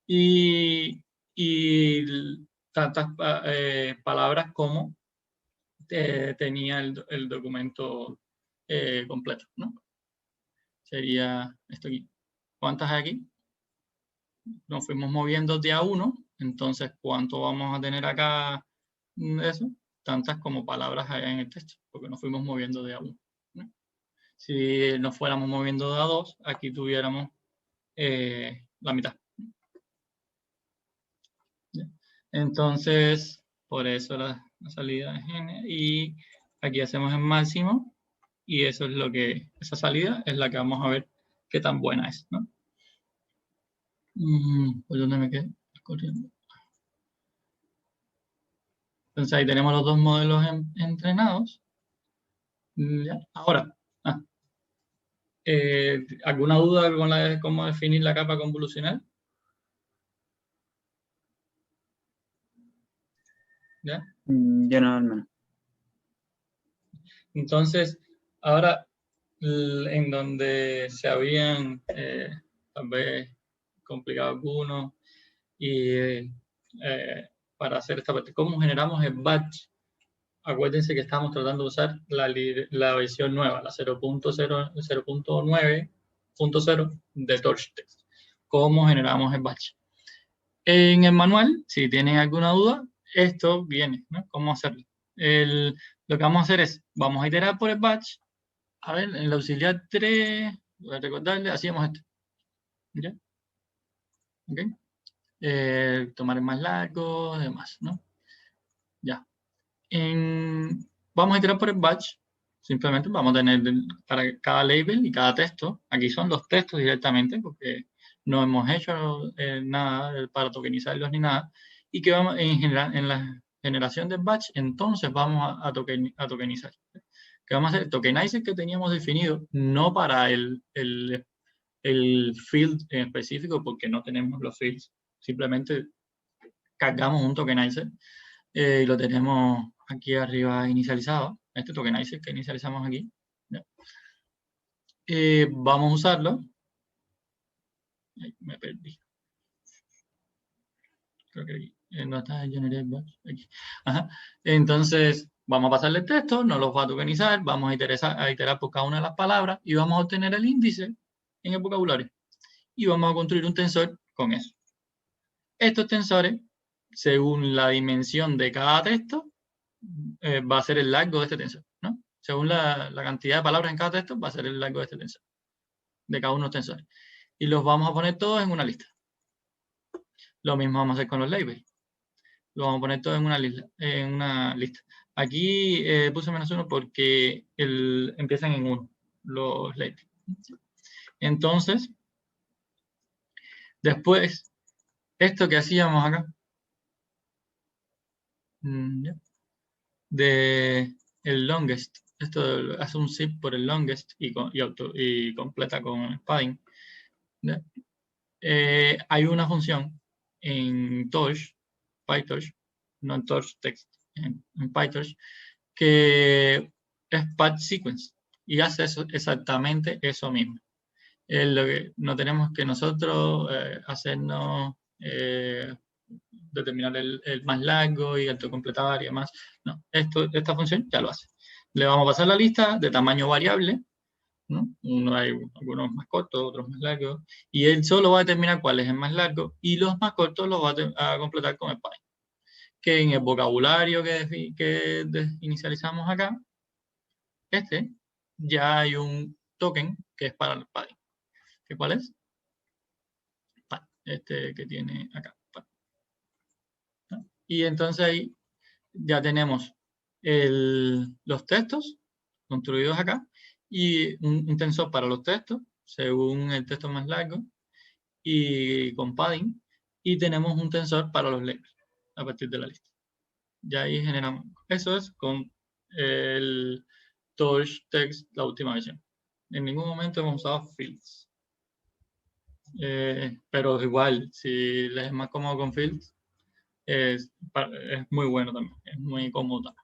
Y tantas palabras como tenía el documento completo, ¿no? Sería esto aquí. ¿Cuántas hay aquí? Nos fuimos moviendo de a uno, entonces ¿cuánto vamos a tener acá de eso? Tantas como palabras hay en el texto, porque nos fuimos moviendo de a uno, ¿no? Si nos fuéramos moviendo de a dos, aquí tuviéramos la mitad. Entonces, por eso la salida es n, y aquí hacemos el máximo, y eso es lo que, esa salida es la que vamos a ver qué tan buena es, ¿no? ¿Por dónde me quedé? Corriendo. Entonces ahí tenemos los dos modelos entrenados. ¿Ya? Ahora, ¿alguna duda con cómo definir la capa convolucional? ¿Ya? Yo no, al menos. Entonces, ahora, en donde se habían tal vez complicado algunos, y para hacer esta parte, ¿cómo generamos el batch? Acuérdense que estamos tratando de usar la versión nueva, la 0.9, punto cero de TorchText. ¿Cómo generamos el batch? En el manual, si tienen alguna duda, esto viene, ¿no? ¿Cómo hacerlo? Lo que vamos a hacer es, vamos a iterar por el batch. A ver, en la auxiliar 3, voy a recordarle, hacíamos esto. ¿Ya? ¿Ok? Tomar el más largo, demás, ¿no? Ya. Vamos a iterar por el batch. Simplemente vamos a tener para cada label y cada texto. Aquí son los textos directamente, porque no hemos hecho nada para tokenizarlos ni nada. Y que vamos, en la generación del batch, entonces vamos a tokenizar. ¿Qué vamos a hacer? Tokenizer que teníamos definido, no para el field en específico, porque no tenemos los fields. Simplemente cargamos un tokenizer y lo tenemos aquí arriba inicializado. Este tokenizer que inicializamos aquí. Vamos a usarlo. Ay, me perdí. Creo que aquí. No está en Generate Batch. Aquí. Ajá. Entonces, vamos a pasarle el texto, nos los va a tokenizar, vamos a iterar por cada una de las palabras y vamos a obtener el índice en el vocabulario. Y vamos a construir un tensor con eso. Estos tensores, según la dimensión de cada texto, va a ser el largo de este tensor, ¿no? Según la cantidad de palabras en cada texto, va a ser el largo de este tensor, de cada uno de los tensores. Y los vamos a poner todos en una lista. Lo mismo vamos a hacer con los labels. Lo vamos a poner todos en una lista. Aquí puse -1 porque empiezan en 1 los labels. Entonces, después, esto que hacíamos acá, de el longest, esto hace un zip por el longest y completa con padding. Hay una función en Torch, PyTorch, no en TorchText, en PyTorch, que es patch sequence y hace exactamente eso mismo. Lo que no tenemos que nosotros hacernos determinar el más largo y autocompletar y demás. No, esta función ya lo hace. Le vamos a pasar la lista de tamaño variable, ¿no? Hay algunos más cortos, otros más largos, y él solo va a determinar cuál es el más largo, y los más cortos los va a completar con el padding. Que en el vocabulario que inicializamos acá, ya hay un token que es para el padding. ¿Cuál es? Este que tiene acá. Y entonces ahí ya tenemos los textos construidos acá y un tensor para los textos según el texto más largo y con padding, y tenemos un tensor para los labels a partir de la lista. Ya ahí generamos. Eso es con el TorchText, la última versión. En ningún momento hemos usado fields. Pero igual, si les es más cómodo con fields, es muy bueno también, es muy cómodo.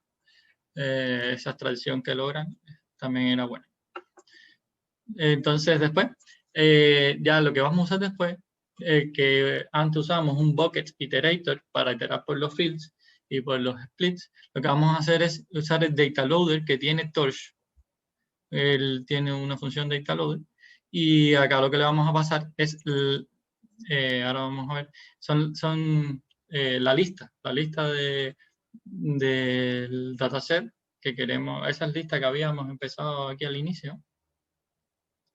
Esa abstracción que logran también era buena. Entonces después, ya lo que vamos a usar después, que antes usamos un bucket iterator para iterar por los fields y por los splits, lo que vamos a hacer es usar el data loader que tiene Torch. Él tiene una función data loader y acá lo que le vamos a pasar es, ahora vamos a ver, son la lista del dataset que queremos, esa es lista que habíamos empezado aquí al inicio.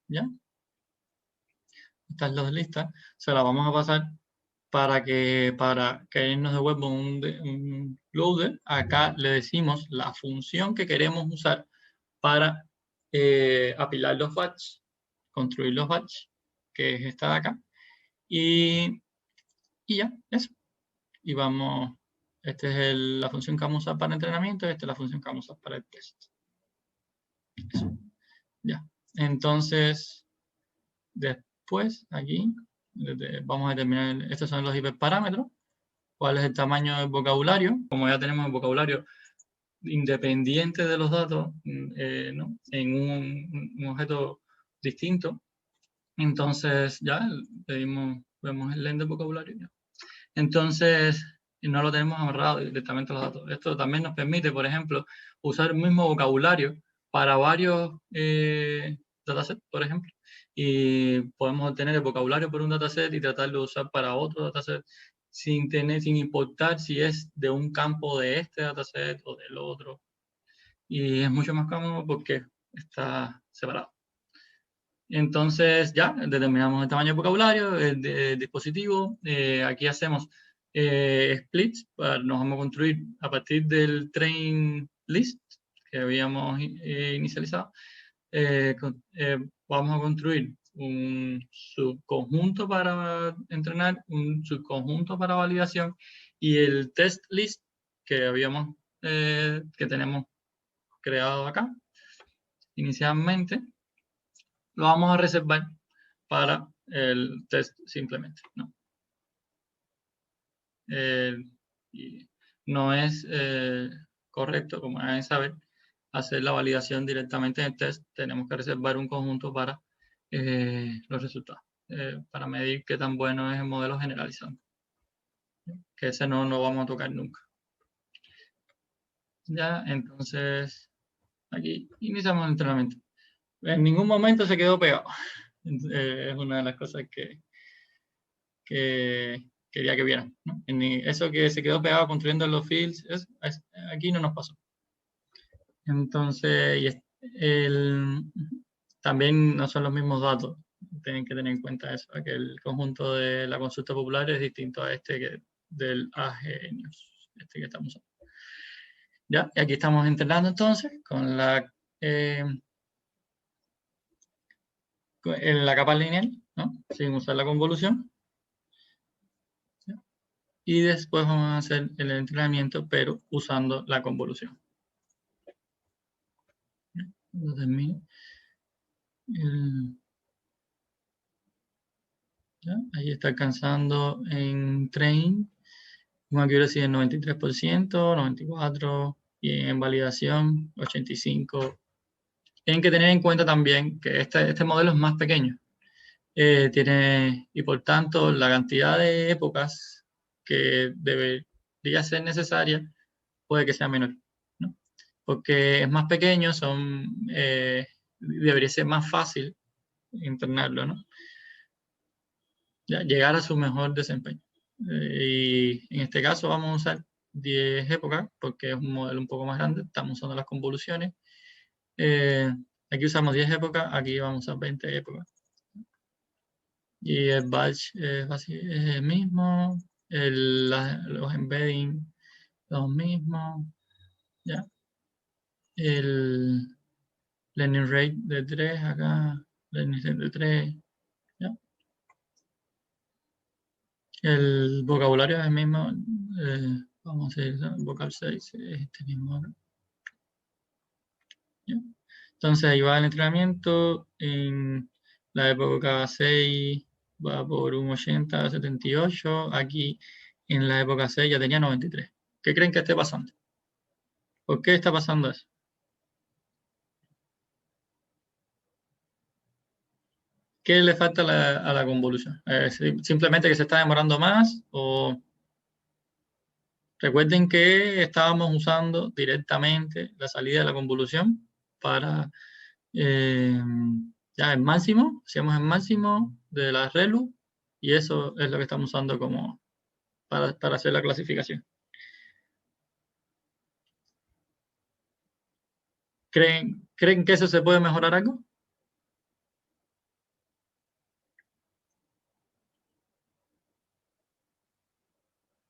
¿Ya? Estas dos listas se las vamos a pasar para que nos devuelva un loader. Acá le decimos la función que queremos usar para apilar los batch, construir los batch, que es esta de acá. Y ya, eso. Y vamos, esta es la función que vamos a usar para entrenamiento, esta es la función que vamos a usar para el test. Eso. Ya. Entonces, después, aquí, vamos a determinar, estos son los hiperparámetros, cuál es el tamaño del vocabulario, como ya tenemos el vocabulario independiente de los datos, ¿no? En un objeto distinto, entonces ya vemos el length del vocabulario. ¿Ya? Entonces, no lo tenemos amarrado directamente a los datos. Esto también nos permite, por ejemplo, usar el mismo vocabulario para varios datasets, por ejemplo, y podemos obtener el vocabulario por un dataset y tratarlo de usar para otro dataset sin importar si es de un campo de este dataset o del otro. Y es mucho más cómodo porque está separado. Entonces ya determinamos el tamaño del vocabulario, el dispositivo. Aquí hacemos splits. Nos vamos a construir a partir del train list que habíamos inicializado. Vamos a construir un subconjunto para entrenar, un subconjunto para validación y el test list que habíamos que tenemos creado acá inicialmente lo vamos a reservar para el test simplemente, ¿no? Y no es correcto, como deben saber, hacer la validación directamente en el test. Tenemos que reservar un conjunto para los resultados, para medir qué tan bueno es el modelo generalizado. Que ese no lo vamos a tocar nunca. Ya, entonces, aquí iniciamos el entrenamiento. En ningún momento se quedó pegado. Es una de las cosas que quería que vieran, ¿no? Eso que se quedó pegado construyendo los fields, aquí no nos pasó. Entonces, también no son los mismos datos. Tienen que tener en cuenta eso, que el conjunto de la consulta popular es distinto a este del AGNews, este que estamos usando. Ya, y aquí estamos entrenando entonces con en la capa lineal, ¿no? Sin usar la convolución. Y después vamos a hacer el entrenamiento, pero usando la convolución. Ahí está alcanzando en train un accuracy del 93%, 94%, y en validación 85%. Tienen que tener en cuenta también que este modelo es más pequeño. Y por tanto la cantidad de épocas que debería ser necesaria puede que sea menor, ¿no? Porque es más pequeño, debería ser más fácil internarlo, ¿no? Ya, llegar a su mejor desempeño. Y en este caso vamos a usar 10 épocas porque es un modelo un poco más grande, estamos usando las convoluciones. Aquí usamos 10 épocas, aquí vamos a usar 20 épocas. Y el batch es el mismo, los embedding los mismos, ¿ya? El learning rate de 3 acá, learning rate de 3, ¿ya? El vocabulario es el mismo, vamos a ir vocal 6, es este mismo acá. ¿Ya? Entonces ahí va el entrenamiento, en la época 6 va por un 80, 78, aquí en la época 6 ya tenía 93. ¿Qué creen que esté pasando? ¿Por qué está pasando eso? ¿Qué le falta a la convolución? ¿Simplemente que se está demorando más? O recuerden que estábamos usando directamente la salida de la convolución para ya el máximo, hacíamos el máximo de la ReLU y eso es lo que estamos usando como para hacer la clasificación. ¿Creen que eso se puede mejorar algo?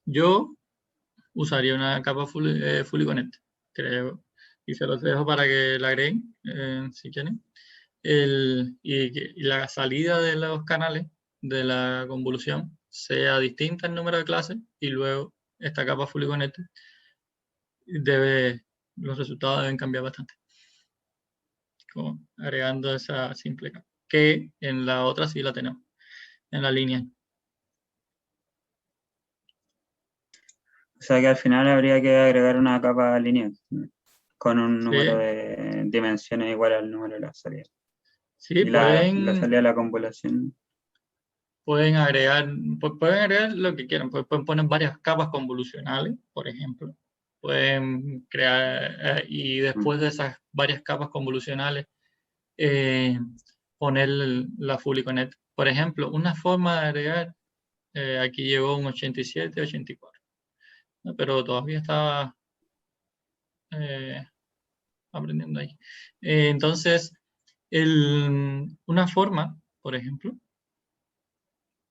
Yo usaría una capa fully connect, creo. Y se los dejo para que la agreguen, si quieren. Y la salida de los canales de la convolución sea distinta en número de clases y luego esta capa fully connected los resultados deben cambiar bastante. Como agregando esa simple capa, que en la otra sí la tenemos, en la línea. O sea que al final habría que agregar una capa lineal con un número Sí. de dimensiones igual al número de la salida. Sí, y la salida de la convolución. Pueden agregar lo que quieran. Pueden poner varias capas convolucionales, por ejemplo. Pueden crear, y después de esas varias capas convolucionales, poner la Fully Connect. Por ejemplo, una forma de agregar, aquí llegó un 87, 84, ¿no? Pero todavía estaba aprendiendo ahí. Entonces, una forma, por ejemplo,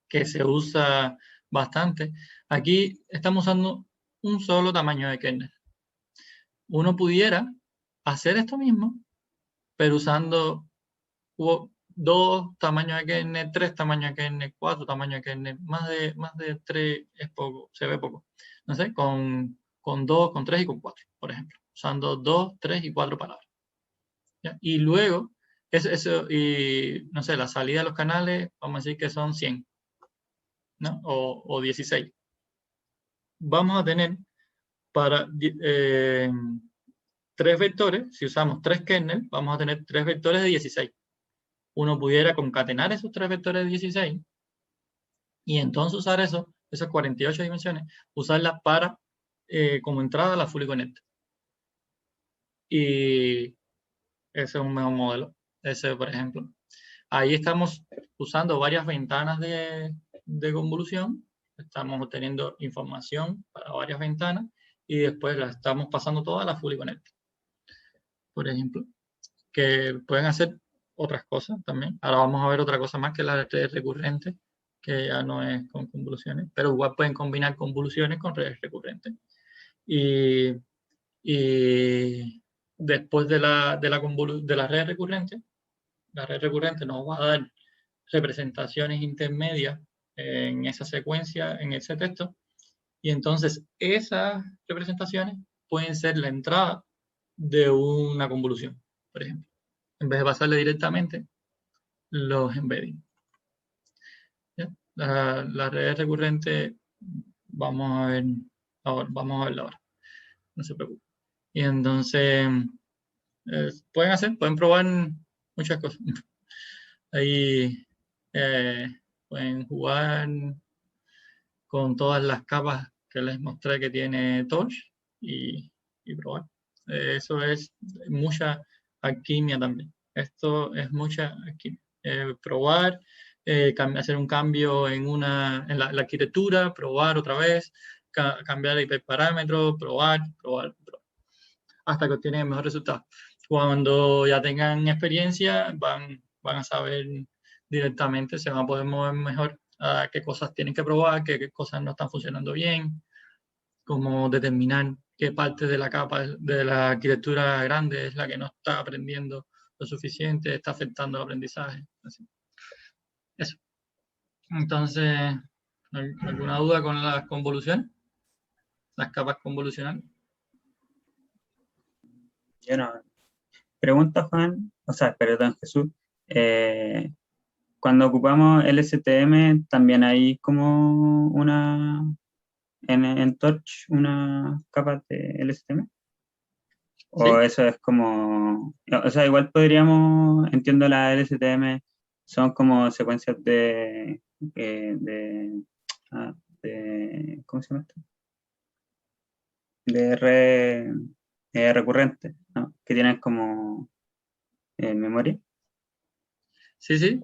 que se usa bastante, aquí estamos usando un solo tamaño de kernel. Uno pudiera hacer esto mismo, pero usando dos tamaños de kernel, tres tamaños de kernel, cuatro tamaños de kernel, más de tres es poco, se ve poco. No sé, con dos, con tres y con cuatro, por ejemplo, usando dos, tres y cuatro palabras. ¿Ya? Y luego, y no sé, la salida de los canales, vamos a decir que son 100, ¿no? O 16. Vamos a tener para tres vectores, si usamos tres kernel, vamos a tener tres vectores de 16. Uno pudiera concatenar esos tres vectores de 16 y entonces usar esas 48 dimensiones, usarlas para como entrada a la Fully Connect. Y ese es un mejor modelo. Ese, por ejemplo. Ahí estamos usando varias ventanas de convolución. Estamos obteniendo información para varias ventanas y después la estamos pasando toda a la Fully Connect. Por ejemplo, que pueden hacer otras cosas también. Ahora vamos a ver otra cosa más que la redes recurrentes, que ya no es con convoluciones, pero igual pueden combinar convoluciones con redes recurrentes. Y después de la red recurrente nos va a dar representaciones intermedias en esa secuencia, en ese texto, y entonces esas representaciones pueden ser la entrada de una convolución, por ejemplo, en vez de pasarle directamente los embeddings. La red recurrente vamos a verla ahora, no se preocupen. Y entonces pueden probar muchas cosas. Ahí pueden jugar con todas las capas que les mostré que tiene Torch y probar. Eso es mucha alquimia también. Esto es mucha alquimia. Probar, hacer un cambio en la arquitectura, probar otra vez, cambiar el hiperparámetro, probar, hasta que obtienen el mejor resultado. Cuando ya tengan experiencia, van a saber directamente, se van a poder mover mejor a qué cosas tienen que probar, qué cosas no están funcionando bien, cómo determinar qué parte de la capa de la arquitectura grande es la que no está aprendiendo lo suficiente, está afectando el aprendizaje. Así. Eso. Entonces, ¿alguna duda con las convoluciones? Las capas convolucionales. Yo no. Pregunta, Juan, perdón, Jesús. Cuando ocupamos LSTM, también hay como en Torch una capa de LSTM. O ¿sí? Eso es como, o sea, igual podríamos, entiendo la LSTM, son como secuencias ¿cómo se llama esto? De recurrente, ¿no? Que tienen como memoria. Sí.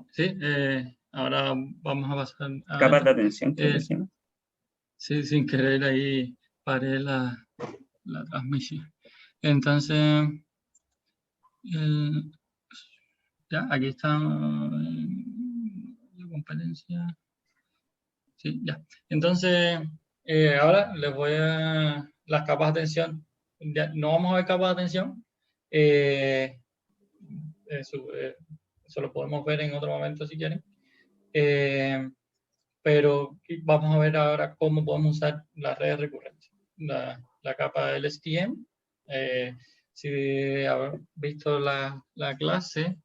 Ahora vamos a pasar a capas de atención, creo que se llama. Sí, sin querer ahí paré la transmisión. Entonces, ya, aquí está la competencia. Sí, ya. Entonces, ahora les voy a las capas de atención. Ya, no vamos a ver capas de atención. Eso lo podemos ver en otro momento si quieren. Pero vamos a ver ahora cómo podemos usar las redes recurrentes. La capa del STM. Si han visto la clase,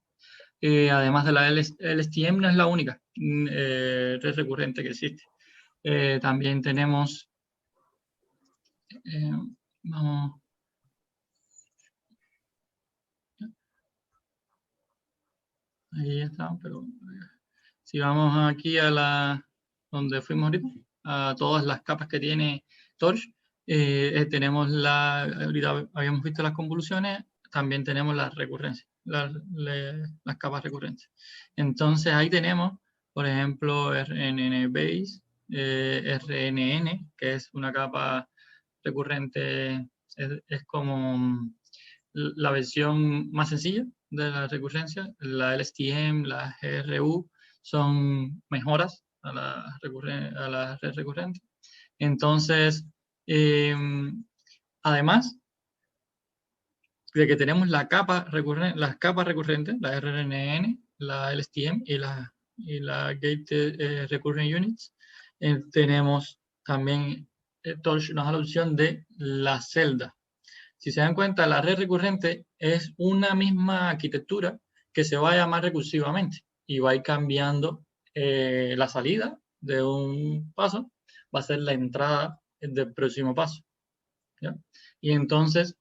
además de la LSTM, no es la única red recurrente que existe. También tenemos, vamos, ahí está, pero si vamos aquí a donde fuimos ahorita, a todas las capas que tiene Torch, tenemos ahorita habíamos visto las convoluciones, también tenemos la recurrencia. las capas recurrentes. Entonces ahí tenemos, por ejemplo, RNN Base, RNN, que es una capa recurrente, es como la versión más sencilla de la recurrencia. La LSTM, la GRU son mejoras a la red recurrente. Entonces, además de que tenemos las capas recurrentes, la RNN, la LSTM y la Gated Recurrent Units, tenemos también, Torch nos da la opción de la celda. Si se dan cuenta, la red recurrente es una misma arquitectura que se va a llamar recursivamente y va a ir cambiando la salida de un paso, va a ser la entrada del próximo paso, ¿ya? Y entonces,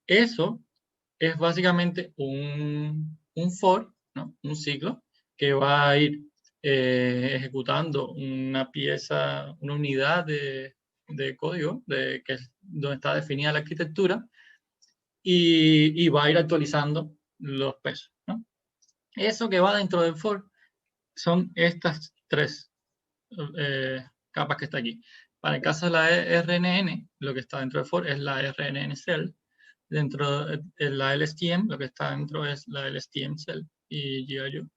eso es básicamente un for, ¿no? Un ciclo que va a ir ejecutando una pieza, una unidad de código que es donde está definida la arquitectura y va a ir actualizando los pesos, ¿no? Eso que va dentro del for son estas tres capas que está aquí. Para el caso de la RNN, lo que está dentro del for es la RNN cell. Dentro de la LSTM, lo que está dentro es la LSTM cell y GRU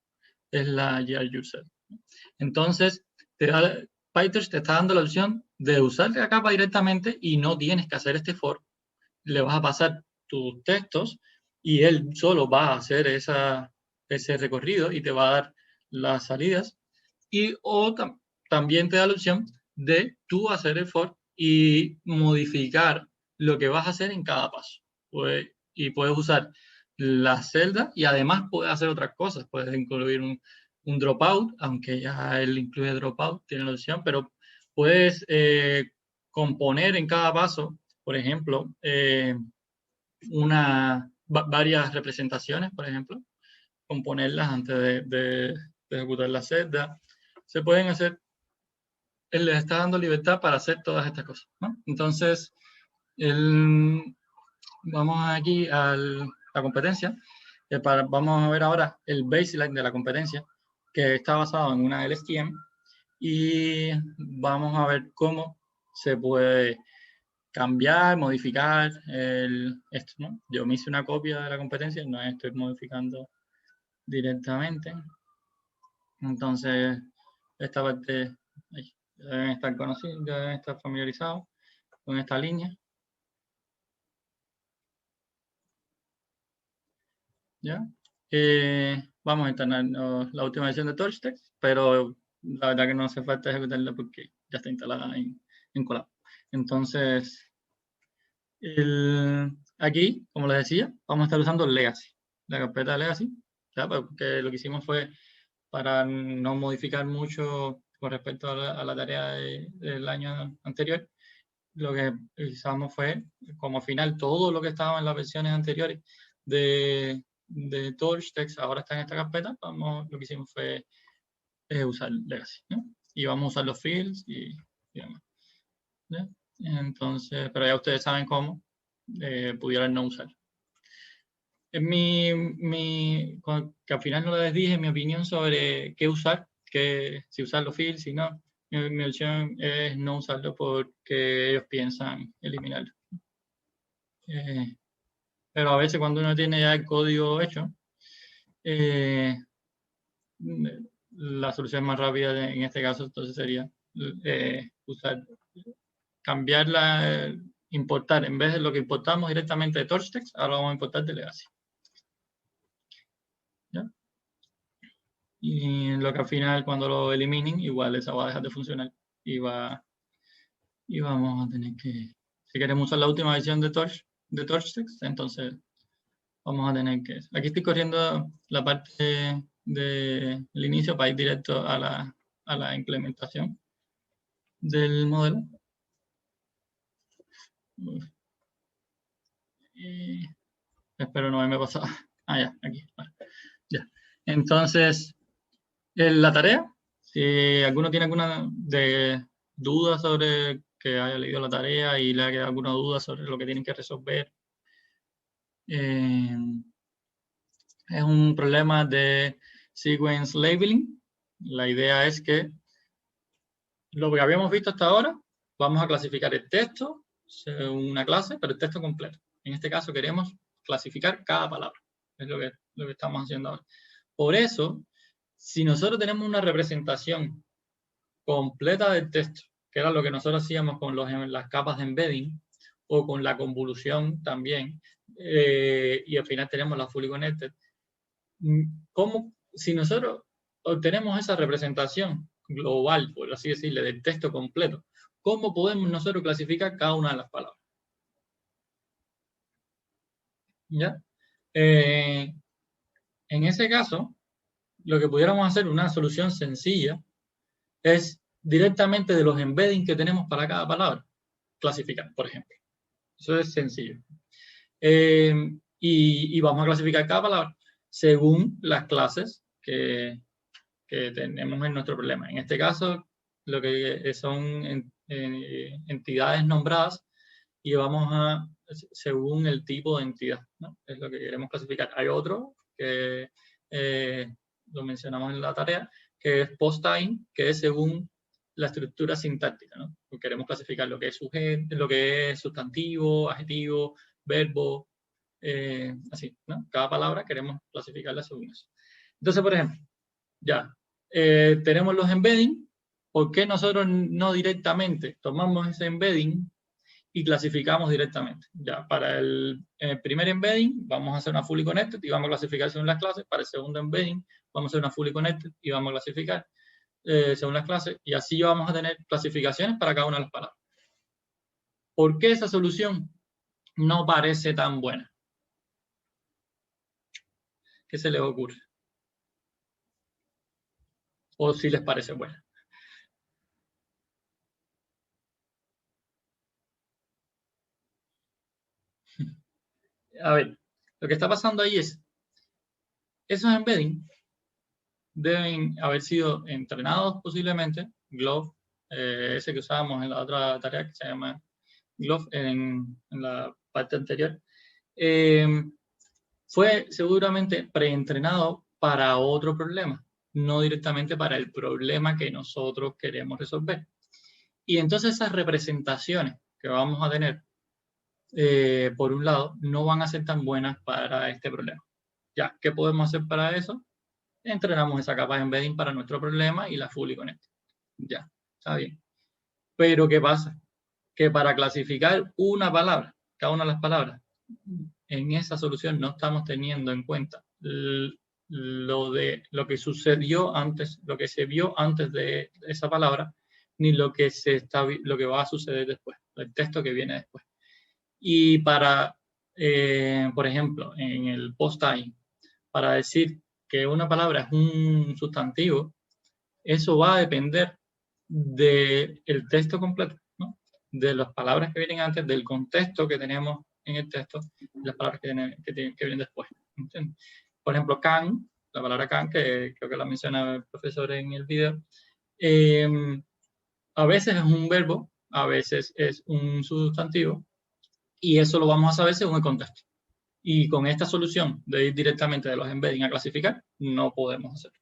es la GRU cell. Entonces, PyTorch te está dando la opción de usar la capa directamente y no tienes que hacer este for. Le vas a pasar tus textos y él solo va a hacer ese recorrido y te va a dar las salidas. Y también te da la opción de tú hacer el for y modificar lo que vas a hacer en cada paso. Y puedes usar la celda y además puedes hacer otras cosas. Puedes incluir un dropout, aunque ya él incluye dropout, tiene la opción, pero puedes componer en cada paso, por ejemplo, varias representaciones, por ejemplo, componerlas antes de ejecutar la celda. Se pueden hacer, él les está dando libertad para hacer todas estas cosas, ¿no? Entonces, vamos aquí a la competencia. Vamos a ver ahora el baseline de la competencia, que está basado en una LSTM, y vamos a ver cómo se puede cambiar, modificar esto, ¿no? Yo me hice una copia de la competencia, no estoy modificando directamente. Entonces, esta parte deben estar conocidos, deben estar familiarizados con esta línea. ¿Ya? Vamos a instalar la última versión de TorchText, pero la verdad que no hace falta ejecutarla porque ya está instalada en Colab. Entonces, aquí, como les decía, vamos a estar usando Legacy, la carpeta de Legacy, ¿ya? Porque lo que hicimos fue para no modificar mucho con respecto a la tarea del año anterior. Lo que utilizamos fue, como final, todo lo que estaba en las versiones anteriores de TorchText ahora está en esta carpeta. Lo que hicimos fue usar Legacy, ¿no? Y vamos a usar los fields y demás, ¿ya? Entonces, pero ya ustedes saben cómo pudieran no usar. Que al final no les dije mi opinión sobre qué usar, si usar los fields, si no. Mi opción es no usarlo porque ellos piensan eliminarlo. Pero a veces cuando uno tiene ya el código hecho, la solución más rápida en este caso entonces sería importar, en vez de lo que importamos directamente de TorchText, ahora vamos a importar de Legacy. ¿Ya? Y lo que al final cuando lo eliminen, igual esa va a dejar de funcionar y vamos a tener que, si queremos usar la última versión de TorchText, entonces vamos a tener que, aquí estoy corriendo la parte del inicio para ir directo a la implementación del modelo. Espero no haberme pasado. Ya, aquí. Vale. Ya. Entonces, la tarea, si alguno tiene alguna duda sobre que haya leído la tarea y le haya quedado alguna duda sobre lo que tienen que resolver, es un problema de sequence labeling. La idea es que lo que habíamos visto hasta ahora, vamos a clasificar el texto según una clase, pero el texto completo. En este caso queremos clasificar cada palabra. Es lo que estamos haciendo ahora. Por eso, si nosotros tenemos una representación completa del texto, que era lo que nosotros hacíamos con las capas de embedding, o con la convolución también, y al final tenemos la fully connected, si nosotros obtenemos esa representación global, por así decirlo, del texto completo, ¿cómo podemos nosotros clasificar cada una de las palabras? ¿Ya? En ese caso, lo que pudiéramos hacer, una solución sencilla, es directamente de los embeddings que tenemos para cada palabra, clasificar, por ejemplo. Eso es sencillo. Y vamos a clasificar cada palabra según las clases que tenemos en nuestro problema. En este caso, lo que son entidades nombradas, y vamos a, según el tipo de entidad, ¿no? Es lo que queremos clasificar. Hay otro que lo mencionamos en la tarea, que es post-time, que es según la estructura sintáctica, ¿no? Queremos clasificar lo que es sujeto, lo que es sustantivo, adjetivo, verbo, así, ¿no? Cada palabra queremos clasificarla según eso. Entonces, por ejemplo, ya, tenemos los embedding. ¿Por qué nosotros no directamente tomamos ese embedding y clasificamos directamente? Ya, para el primer embedding vamos a hacer una fully connected y vamos a clasificar según las clases. Para el segundo embedding vamos a hacer una fully connected y vamos a clasificar según las clases. Y así vamos a tener clasificaciones para cada una de las palabras. ¿Por qué esa solución no parece tan buena? ¿Qué se les ocurre? ¿O si les parece buena? A ver, lo que está pasando ahí es, esos embedding deben haber sido entrenados posiblemente, GloVe, ese que usábamos en la otra tarea que se llama GloVe en la parte anterior, fue seguramente preentrenado para otro problema, no directamente para el problema que nosotros queremos resolver. Y entonces esas representaciones que vamos a tener, por un lado, no van a ser tan buenas para este problema. Ya, ¿qué podemos hacer para eso? Entrenamos esa capa de embedding para nuestro problema y la fully connected. Ya, está bien. Pero ¿qué pasa? Que para clasificar una palabra, cada una de las palabras, en esa solución no estamos teniendo en cuenta lo que sucedió antes, lo que se vio antes de esa palabra, ni lo que va a suceder después, el texto que viene después. Y para, por ejemplo, en el post-time, para decir que una palabra es un sustantivo, eso va a depender del texto completo, ¿no? De las palabras que vienen antes, del contexto que tenemos en el texto, las palabras que vienen después. ¿Entiendes? Por ejemplo, can, la palabra can, que creo que la menciona el profesor en el video, a veces es un verbo, a veces es un sustantivo, y eso lo vamos a saber según el contexto. Y con esta solución de ir directamente de los embedding a clasificar, no podemos hacerlo,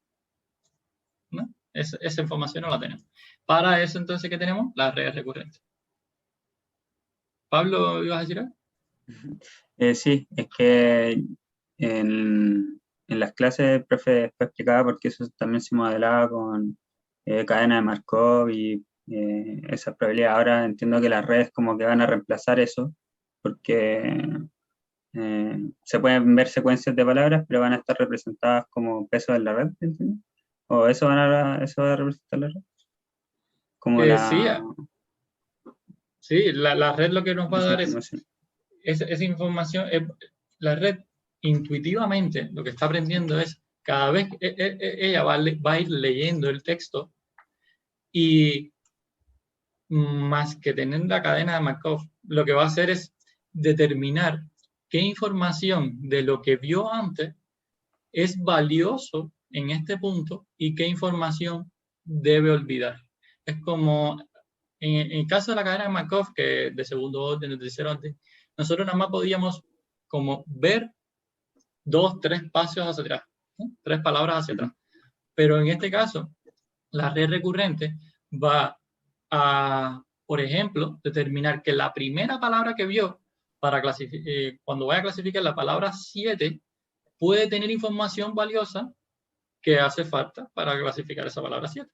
¿no? Esa información no la tenemos. Para eso, entonces, ¿qué tenemos? Las redes recurrentes. Pablo, ¿ibas a decir algo? Sí, es que en las clases el profe después explicaba porque eso también se modelaba con cadena de Markov y esas probabilidades. Ahora entiendo que las redes como que van a reemplazar eso, porque se pueden ver secuencias de palabras, pero van a estar representadas como pesos en la red, ¿entiendes? ¿O eso va a representar la red? Como sí, la red lo que nos va a dar es esa información. La red intuitivamente lo que está aprendiendo es, cada vez ella va a ir leyendo el texto, y más que tener la cadena de Markov, lo que va a hacer es determinar qué información de lo que vio antes es valioso en este punto y qué información debe olvidar. Es como en el caso de la cadena de Markov, que de segundo orden, de tercer orden, nosotros nada más podíamos como ver 2, 3 pasos hacia atrás, ¿no? 3 palabras hacia atrás. Pero en este caso, la red recurrente va a, por ejemplo, determinar que la primera palabra que vio para cuando vaya a clasificar la palabra 7 puede tener información valiosa que hace falta para clasificar esa palabra 7.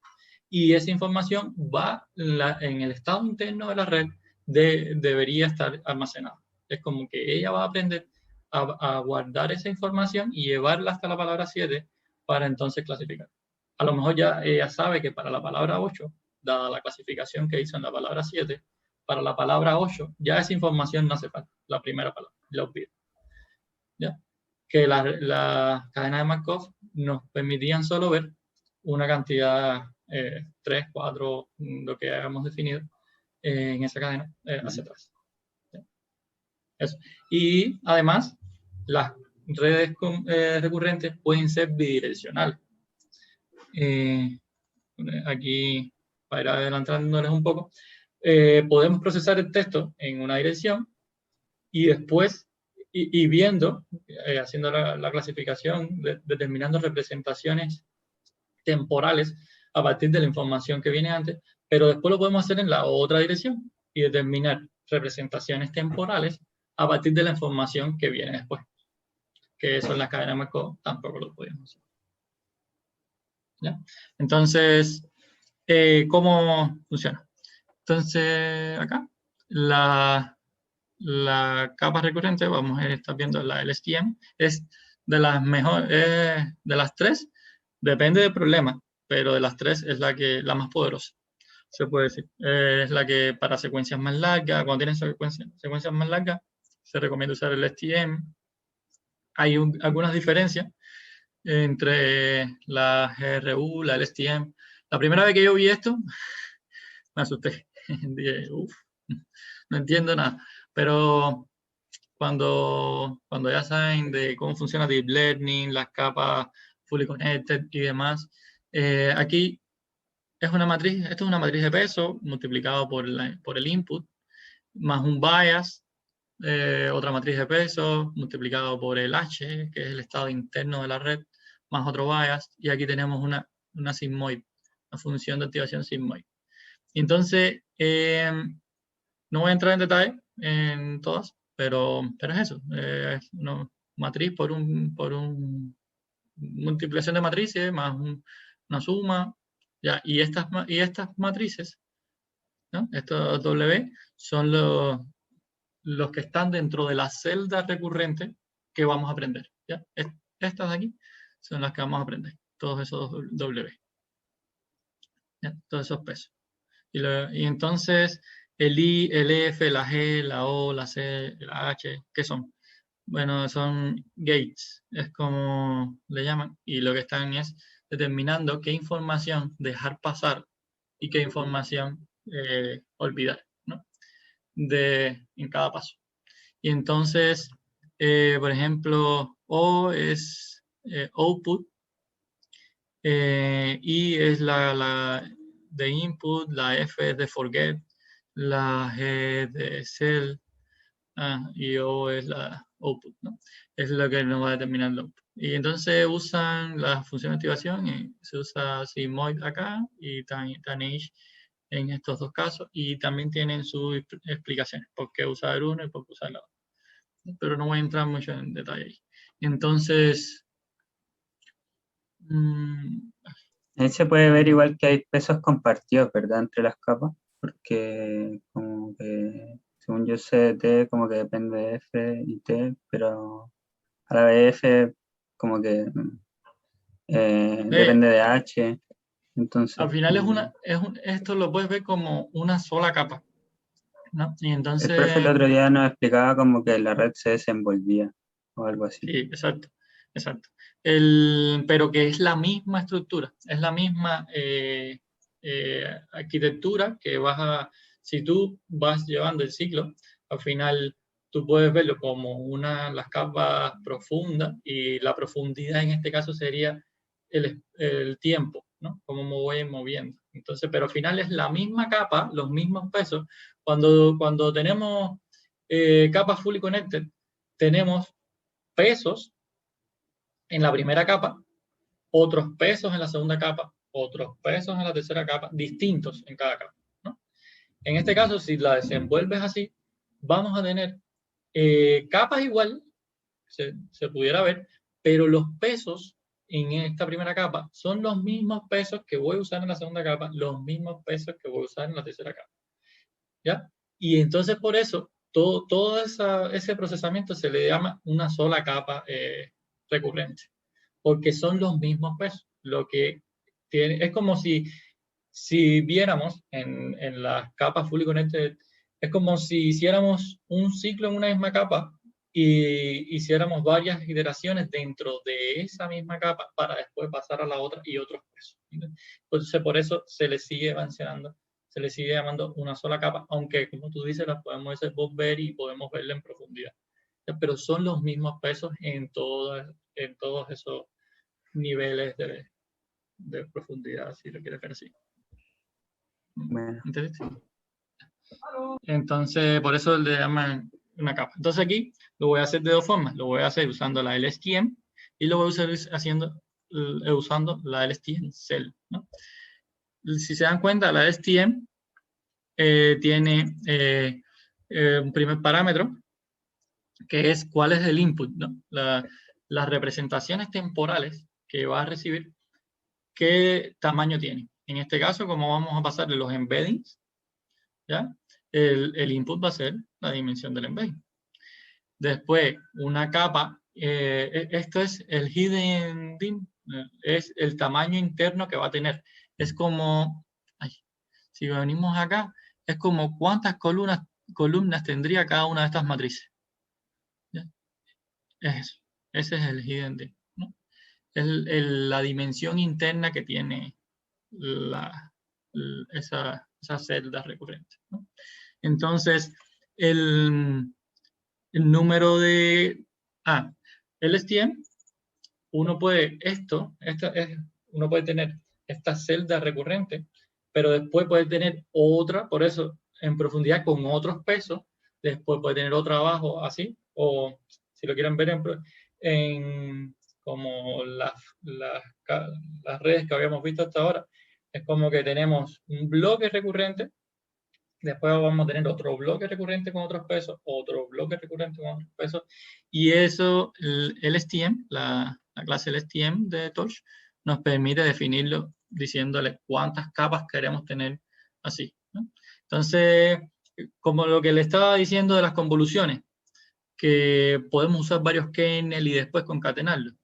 Y esa información va en el estado interno de la red, debería estar almacenada. Es como que ella va a aprender a guardar esa información y llevarla hasta la palabra 7 para entonces clasificar. A lo mejor ya ella sabe que para la palabra 8, dada la clasificación que hizo en la palabra 7, para la palabra 8 ya esa información no hace falta, la primera palabra, la olvida. ¿Ya? Que la cadena de Markov nos permitían solo ver una cantidad, 3, 4, lo que hayamos definido en esa cadena hacia atrás. ¿Ya? Eso. Y además, las redes recurrentes pueden ser bidireccionales. Aquí, para ir adelantándoles un poco, podemos procesar el texto en una dirección y después y viendo, haciendo la clasificación, determinando representaciones temporales a partir de la información que viene antes, pero después lo podemos hacer en la otra dirección y determinar representaciones temporales a partir de la información que viene después. Que eso en la cadena Markov tampoco lo podemos hacer. ¿Ya? Entonces, ¿cómo funciona? Entonces, acá, la capa recurrente, vamos a estar viendo la LSTM, es de las mejores, de las 3, depende del problema, pero de las 3 es la más poderosa, se puede decir. Es la que para secuencias más largas, cuando tienen secuencias más largas, se recomienda usar el LSTM. Hay algunas diferencias entre la GRU, la LSTM. La primera vez que yo vi esto, me asusté. Dije, no entiendo nada. Pero cuando ya saben de cómo funciona Deep Learning, las capas Fully Connected y demás, aquí es una matriz, esto es una matriz de peso multiplicado por el input, más un bias, otra matriz de peso multiplicado por el H, que es el estado interno de la red, más otro bias, y aquí tenemos una sigmoid, una función de activación sigmoid. Entonces, no voy a entrar en detalle en todas, pero es eso, es una matriz por un multiplicación de matrices más una suma, ya, y estas matrices, ¿no? Estos W son los que están dentro de la celda recurrente que vamos a aprender, ¿ya? Estas de aquí son las que vamos a aprender, todos esos W, ¿ya? Todos esos pesos. Y entonces, el I, el F, la G, la O, la C, la H, ¿qué son? Bueno, son gates, es como le llaman, y lo que están es determinando qué información dejar pasar y qué información olvidar, ¿no? En cada paso. Y entonces, por ejemplo, O es output, I es la de input, la F es de forget, la G de cell, y O es la output, ¿no? Es lo que nos va a determinar el output. Y entonces usan la función de activación, y se usa sigmoid acá y tanh en estos dos casos, y también tienen sus explicaciones, por qué usar uno y por qué usar el otro. Pero no voy a entrar mucho en detalle ahí. Entonces, ahí se puede ver igual que hay pesos compartidos, ¿verdad? Entre las capas, porque como que, según yo sé, T como que depende de F y T, pero a la vez F como que depende de H, entonces... Al final esto lo puedes ver como una sola capa, ¿no? Y entonces... El profe el otro día nos explicaba como que la red se desenvolvía, o algo así. Sí, exacto. Pero que es la misma estructura, es la misma arquitectura que si tú vas llevando el ciclo, al final tú puedes verlo como las capas profundas, y la profundidad en este caso sería el tiempo, ¿no? Cómo me voy moviendo. Entonces, pero al final es la misma capa, los mismos pesos. Cuando tenemos capas fully connected, tenemos pesos en la primera capa, otros pesos en la segunda capa, otros pesos en la tercera capa, distintos en cada capa, ¿no? En este caso, si la desenvuelves así, vamos a tener capas igual, se pudiera ver, pero los pesos en esta primera capa son los mismos pesos que voy a usar en la segunda capa, los mismos pesos que voy a usar en la tercera capa, ¿ya? Y entonces por eso, todo ese procesamiento se le llama una sola capa recurrente, porque son los mismos pesos. Lo que tiene, es como si viéramos en las capas fully connected, es como si hiciéramos un ciclo en una misma capa y hiciéramos varias iteraciones dentro de esa misma capa para después pasar a la otra y otros pesos. Entonces, por eso se le sigue mencionando, se le sigue llamando una sola capa, aunque, como tú dices, las podemos ver y podemos verla en profundidad. Pero son los mismos pesos en todos esos niveles de profundidad, si lo quieres ver así. Bueno. Entonces, por eso le llaman una capa. Entonces aquí lo voy a hacer de dos formas. Lo voy a hacer usando la LSTM y lo voy a usar usando la LSTM Cell, ¿no? Si se dan cuenta, la LSTM tiene un primer parámetro, que es cuál es el input, ¿no? Las representaciones temporales que va a recibir, qué tamaño tiene. En este caso, como vamos a pasar de los embeddings, ¿ya? El input va a ser la dimensión del embedding. Después, una capa, esto es el hidden dim, es el tamaño interno que va a tener. Es como, si venimos acá, es como cuántas columnas tendría cada una de estas matrices. ¿Ya? Es eso. Ese es el hidden dim, ¿no? Es la dimensión interna que tiene esa celda recurrente, ¿no? Entonces, el número de... LSTM, uno puede uno puede tener esta celda recurrente, pero después puede tener otra, por eso, en profundidad con otros pesos, después puede tener otra abajo, así, o si lo quieren ver como las redes que habíamos visto hasta ahora, es como que tenemos un bloque recurrente, después vamos a tener otro bloque recurrente con otros pesos, otro bloque recurrente con otros pesos, y eso, el STM, la clase LSTM de Torch, nos permite definirlo diciéndole cuántas capas queremos tener así, ¿no? Entonces, como lo que le estaba diciendo de las convoluciones, que podemos usar varios kernel y después concatenarlos,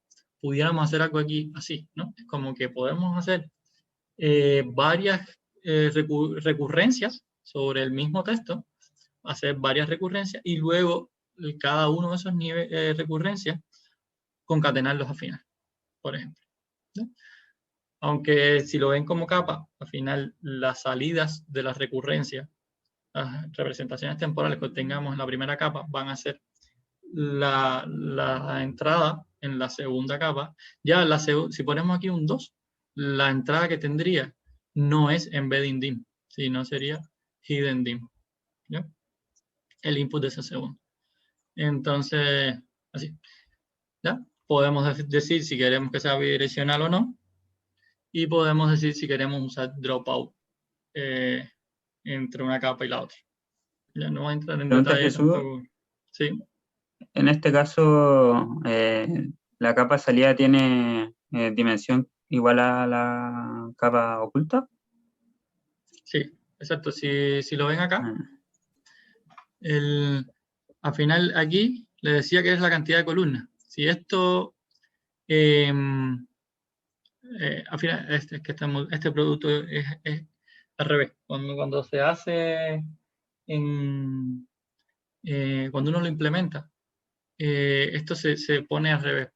pudiéramos hacer algo aquí así, ¿no? Es como que podemos hacer varias recurrencias sobre el mismo texto, hacer varias recurrencias y luego cada uno de esos niveles recurrencias concatenarlos al final, por ejemplo, ¿no? Aunque si lo ven como capa, al final las salidas de las recurrencias, las representaciones temporales que tengamos en la primera capa van a ser la entrada en la segunda capa. Ya si ponemos aquí un 2, la entrada que tendría no es embedding dim, sino sería hidden dim, ¿ya? El input de ese segundo. Entonces, así, ¿ya? Podemos decir si queremos que sea bidireccional o no, y podemos decir si queremos usar dropout entre una capa y la otra. Ya no voy a entrar en detalle tampoco. Sí. En este caso, la capa salida tiene dimensión igual a la capa oculta. Sí, exacto. Si lo ven acá, al final aquí le decía que es la cantidad de columnas. Si esto, al final, este producto es al revés. Cuando se hace, cuando uno lo implementa, esto se pone al revés.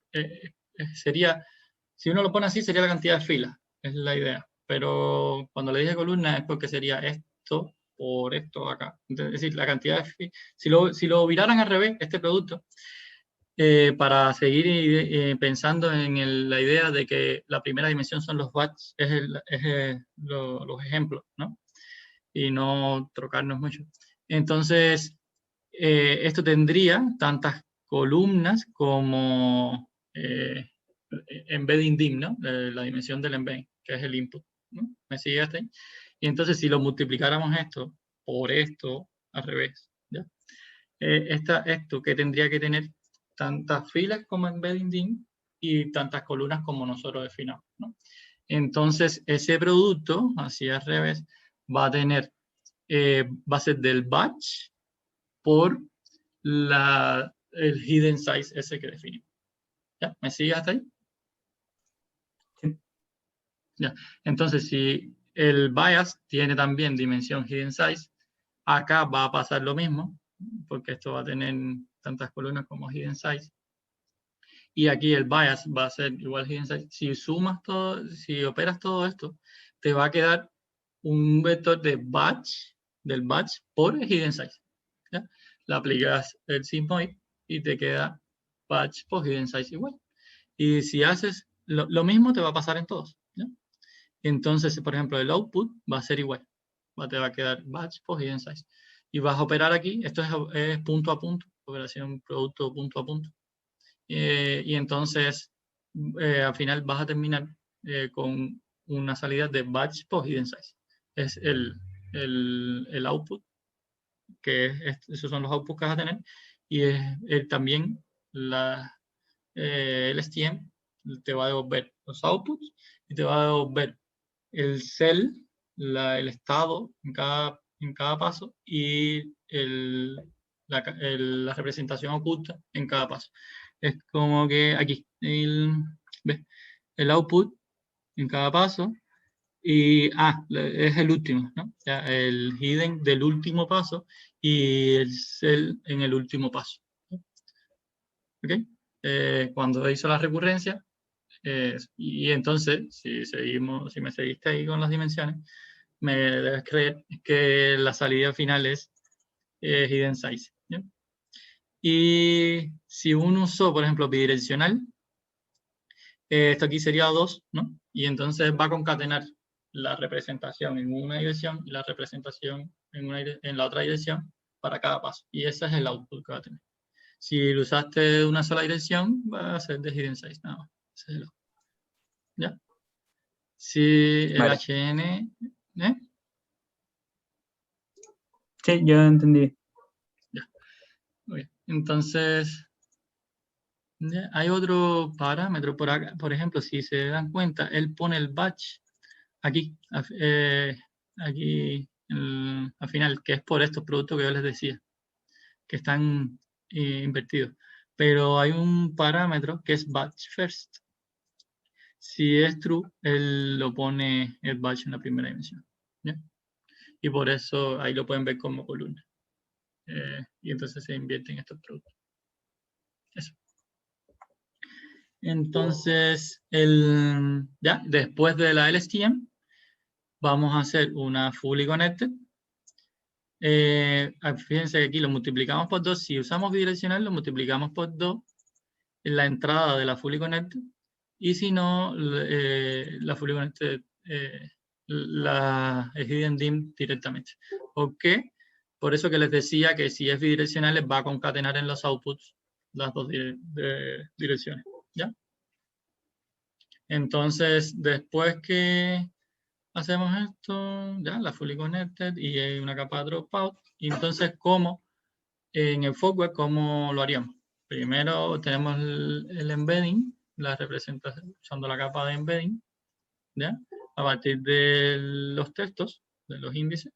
Si uno lo pone así, sería la cantidad de filas, es la idea. Pero cuando le dije columna es porque sería esto por esto acá. Es decir, la cantidad de si lo viraran al revés, este producto, para seguir pensando en la idea de que la primera dimensión son los watts, los ejemplos, ¿no? Y no trocarnos mucho. Entonces, esto tendría tantas columnas como embedding dim, ¿no? La dimensión del embedding, que es el input, ¿no? ¿Me sigue hasta ahí? Y entonces si lo multiplicáramos esto por esto, al revés, ¿ya? Esto que tendría que tener tantas filas como embedding dim y tantas columnas como nosotros definamos, ¿no? Entonces ese producto, así al revés, va a tener, va a ser del batch por el hidden size ese que definimos. ¿Ya? ¿Me sigue hasta ahí? Sí. Ya. Entonces, si el bias tiene también dimensión hidden size, acá va a pasar lo mismo, porque esto va a tener tantas columnas como hidden size. Y aquí el bias va a ser igual hidden size. Si sumas todo, si operas todo esto, te va a quedar un vector de batch, del batch por el hidden size. ¿Ya? Le aplicas el sigmoid y te queda batch por hidden size igual. Y si haces lo mismo, te va a pasar en todos. ¿Ya? Entonces, por ejemplo, el output va a ser igual. Te va a quedar batch por hidden size. Y vas a operar aquí, esto es punto a punto, operación producto punto a punto. Y entonces, al final vas a terminar con una salida de batch por hidden size. Es el output, esos son los outputs que vas a tener. Y también el STM te va a devolver los outputs y te va a devolver el cell, el estado en cada paso y la representación oculta en cada paso. Es como que aquí, ¿ves? El output en cada paso y es el último, ¿no? Ya, el hidden del último paso y el cell en el último paso. ¿Ok? Cuando hizo la recurrencia, y entonces, si me seguiste ahí con las dimensiones, me debes creer que la salida final es hidden size. ¿Ya? Y si uno usó, por ejemplo, bidireccional, esto aquí sería 2, ¿no? Y entonces va a concatenar la representación en una dirección y la representación en la otra dirección para cada paso. Y ese es el output que va a tener. Si lo usaste una sola dirección, va a ser de hidden size, nada más. Ese es el output. ¿Ya? Si el Vale. HN, Sí, yo entendí. ya, muy bien. Entonces, ya, hay otro parámetro por acá. Por ejemplo, si se dan cuenta, él pone el batch aquí, aquí al final, que es por estos productos que yo les decía, que están invertidos. Pero hay un parámetro que es batch first. Si es true, él lo pone el batch en la primera dimensión. ¿Ya? Y por eso ahí lo pueden ver como columna. Y entonces se invierten estos productos. Eso. Entonces, ya, después de la LSTM, vamos a hacer una fully connected. Fíjense que aquí lo multiplicamos por 2. Si usamos bidireccional, lo multiplicamos por 2 en la entrada de la fully connected. Y si no, la fully connected la hidden dim directamente. ¿Por qué? Por eso que les decía que si es bidireccional, va a concatenar en los outputs las dos direcciones. ¿Ya? Entonces, después que hacemos esto, ya la fully connected y hay una capa de dropout. Y entonces, ¿cómo? En el forward, ¿cómo lo haríamos? Primero tenemos el embedding, la representación, usando la capa de embedding, ¿ya? A partir de los textos, de los índices.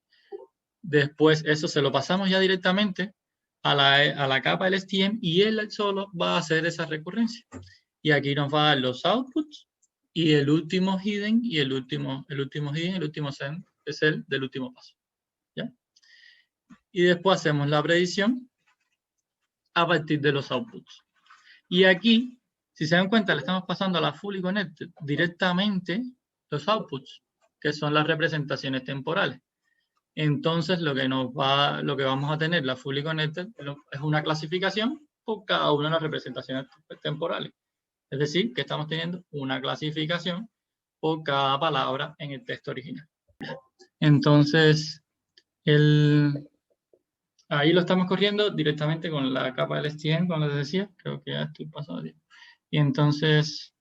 Después eso se lo pasamos ya directamente a la capa del STM y él solo va a hacer esa recurrencia. Y aquí nos va a dar los outputs y el último hidden y el último hidden, el último send es el del último paso. ¿Ya? Y después hacemos la predicción a partir de los outputs. Y aquí, si se dan cuenta, le estamos pasando a la fully connected directamente los outputs, que son las representaciones temporales. Entonces, lo que vamos a tener, la fully connected, es una clasificación por cada una de las representaciones temporales. Es decir, que estamos teniendo una clasificación por cada palabra en el texto original. Entonces, ahí lo estamos corriendo directamente con la capa del STM, como les decía. Creo que ya estoy pasando. Y entonces,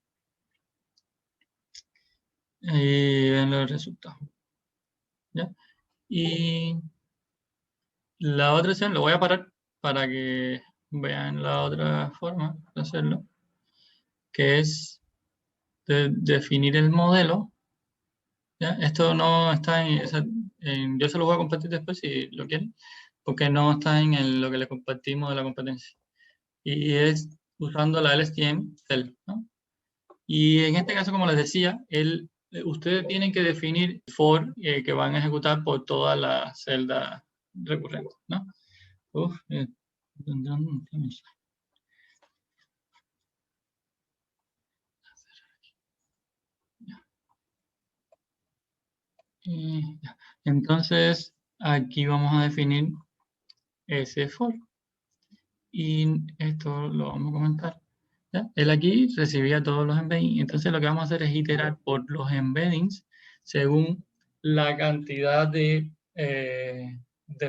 y ven los resultados. ¿Ya? Y la otra opción, lo voy a parar para que vean la otra forma de hacerlo, que es definir el modelo. ¿Ya? Esto no está yo se lo voy a compartir después si lo quieren, porque no está en lo que le compartimos de la competencia. Y es usando la LSTM cell, ¿no? Y en este caso, como les decía, ustedes tienen que definir for que van a ejecutar por toda la celda recurrente, ¿no? Uf, entonces, aquí vamos a definir ese for. Y esto lo vamos a comentar. ¿Ya? Él aquí recibía todos los embeddings. Entonces lo que vamos a hacer es iterar por los embeddings según la cantidad de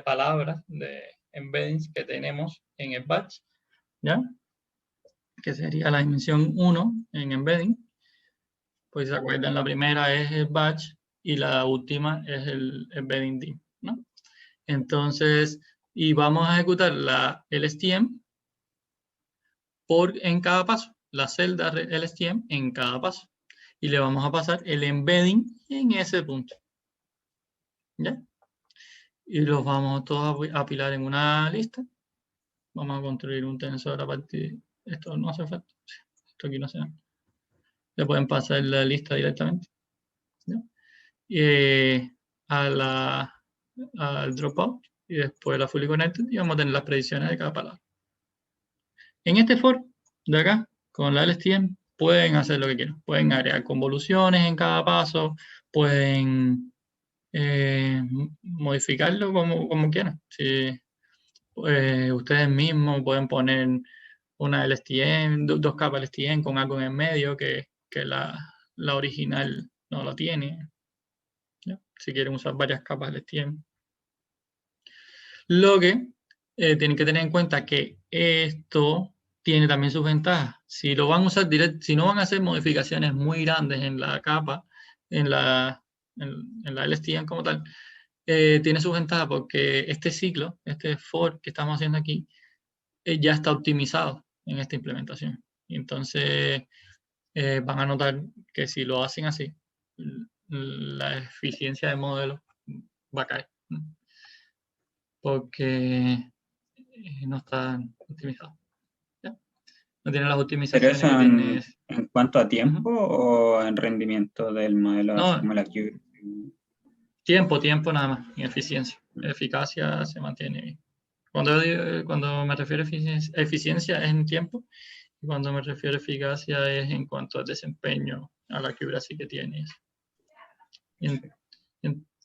palabras, de embeddings que tenemos en el batch, ¿ya? Que sería la dimensión 1 en embedding. Pues se acuerdan, la primera es el batch y la última es el embedding dim, ¿no? Entonces, y vamos a ejecutar la LSTM en cada paso, la celda LSTM en cada paso. Y le vamos a pasar el embedding en ese punto. ¿Ya? Y los vamos todos a apilar en una lista. Vamos a construir un tensor a partir. Esto no hace falta. Esto aquí no se da. Le pueden pasar la lista directamente. ¿Ya? Al dropout y después la fully connected y vamos a tener las predicciones de cada palabra. En este for de acá, con la LSTM, pueden hacer lo que quieran. Pueden agregar convoluciones en cada paso, pueden modificarlo como quieran. Si, ustedes mismos pueden poner una LSTM, dos capas LSTM con algo en el medio que la original no lo tiene. ¿Ya? Si quieren usar varias capas LSTM. Lo que tienen que tener en cuenta que esto tiene también sus ventajas. Si lo van a usar si no van a hacer modificaciones muy grandes en la capa, en la LSTM como tal, tiene sus ventajas porque este ciclo, este for que estamos haciendo aquí, ya está optimizado en esta implementación. Y entonces van a notar que si lo hacen así, la eficiencia del modelo va a caer, ¿no? Porque no está optimizado. ¿Ya? No tiene las ¿Pero optimizaciones eso que tiene. en cuanto a tiempo o en rendimiento del modelo, así No, como la Q? tiempo nada más, y eficiencia. Eficacia se mantiene bien. Cuando me refiero a eficiencia es en tiempo, y cuando me refiero a eficacia es en cuanto al desempeño, a la accuracy que tiene.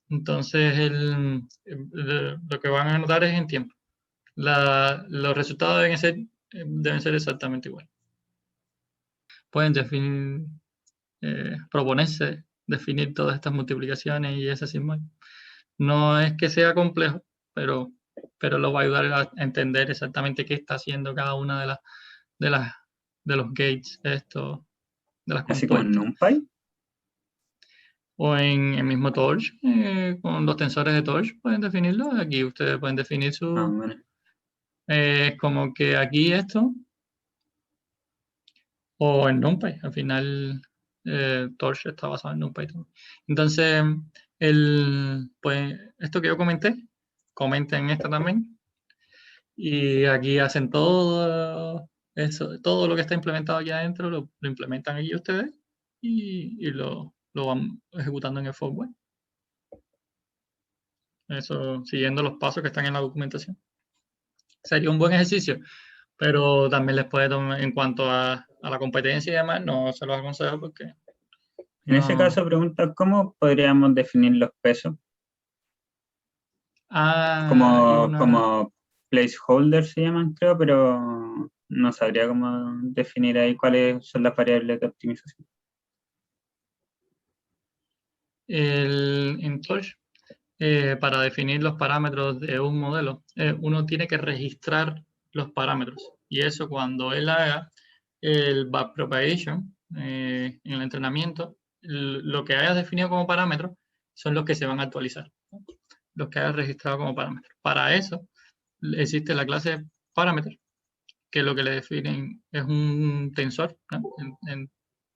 Entonces, lo que van a notar es en tiempo. Los resultados deben ser exactamente igual. Pueden proponerse definir todas estas multiplicaciones y ese sigma. No es que sea complejo, pero lo va a ayudar a entender exactamente qué está haciendo cada una de los gates, de las Así como en compuertas. NumPy. O en el mismo Torch, con los tensores de Torch pueden definirlo. Aquí ustedes pueden definir Bueno. como que aquí esto, o en NumPy. Al final, Torch está basado en NumPy también. Entonces, pues, esto que yo comenté, comenten esto también. Y aquí hacen todo eso, todo lo que está implementado aquí adentro, lo implementan aquí ustedes y lo van ejecutando en el software. Eso, siguiendo los pasos que están en la documentación. Sería un buen ejercicio, pero también les puede tomar, en cuanto a la competencia y demás, no se los aconsejo porque En ese caso, pregunta, ¿cómo podríamos definir los pesos? Como placeholders se llaman, creo, pero no sabría cómo definir ahí cuáles son las variables de optimización. En Torch, para definir los parámetros de un modelo, uno tiene que registrar los parámetros. Y eso cuando él haga el backpropagation en el entrenamiento, lo que hayas definido como parámetro son los que se van a actualizar, ¿no? Los que hayas registrado como parámetro. Para eso existe la clase parámetro, que lo que le definen es un tensor, ¿no?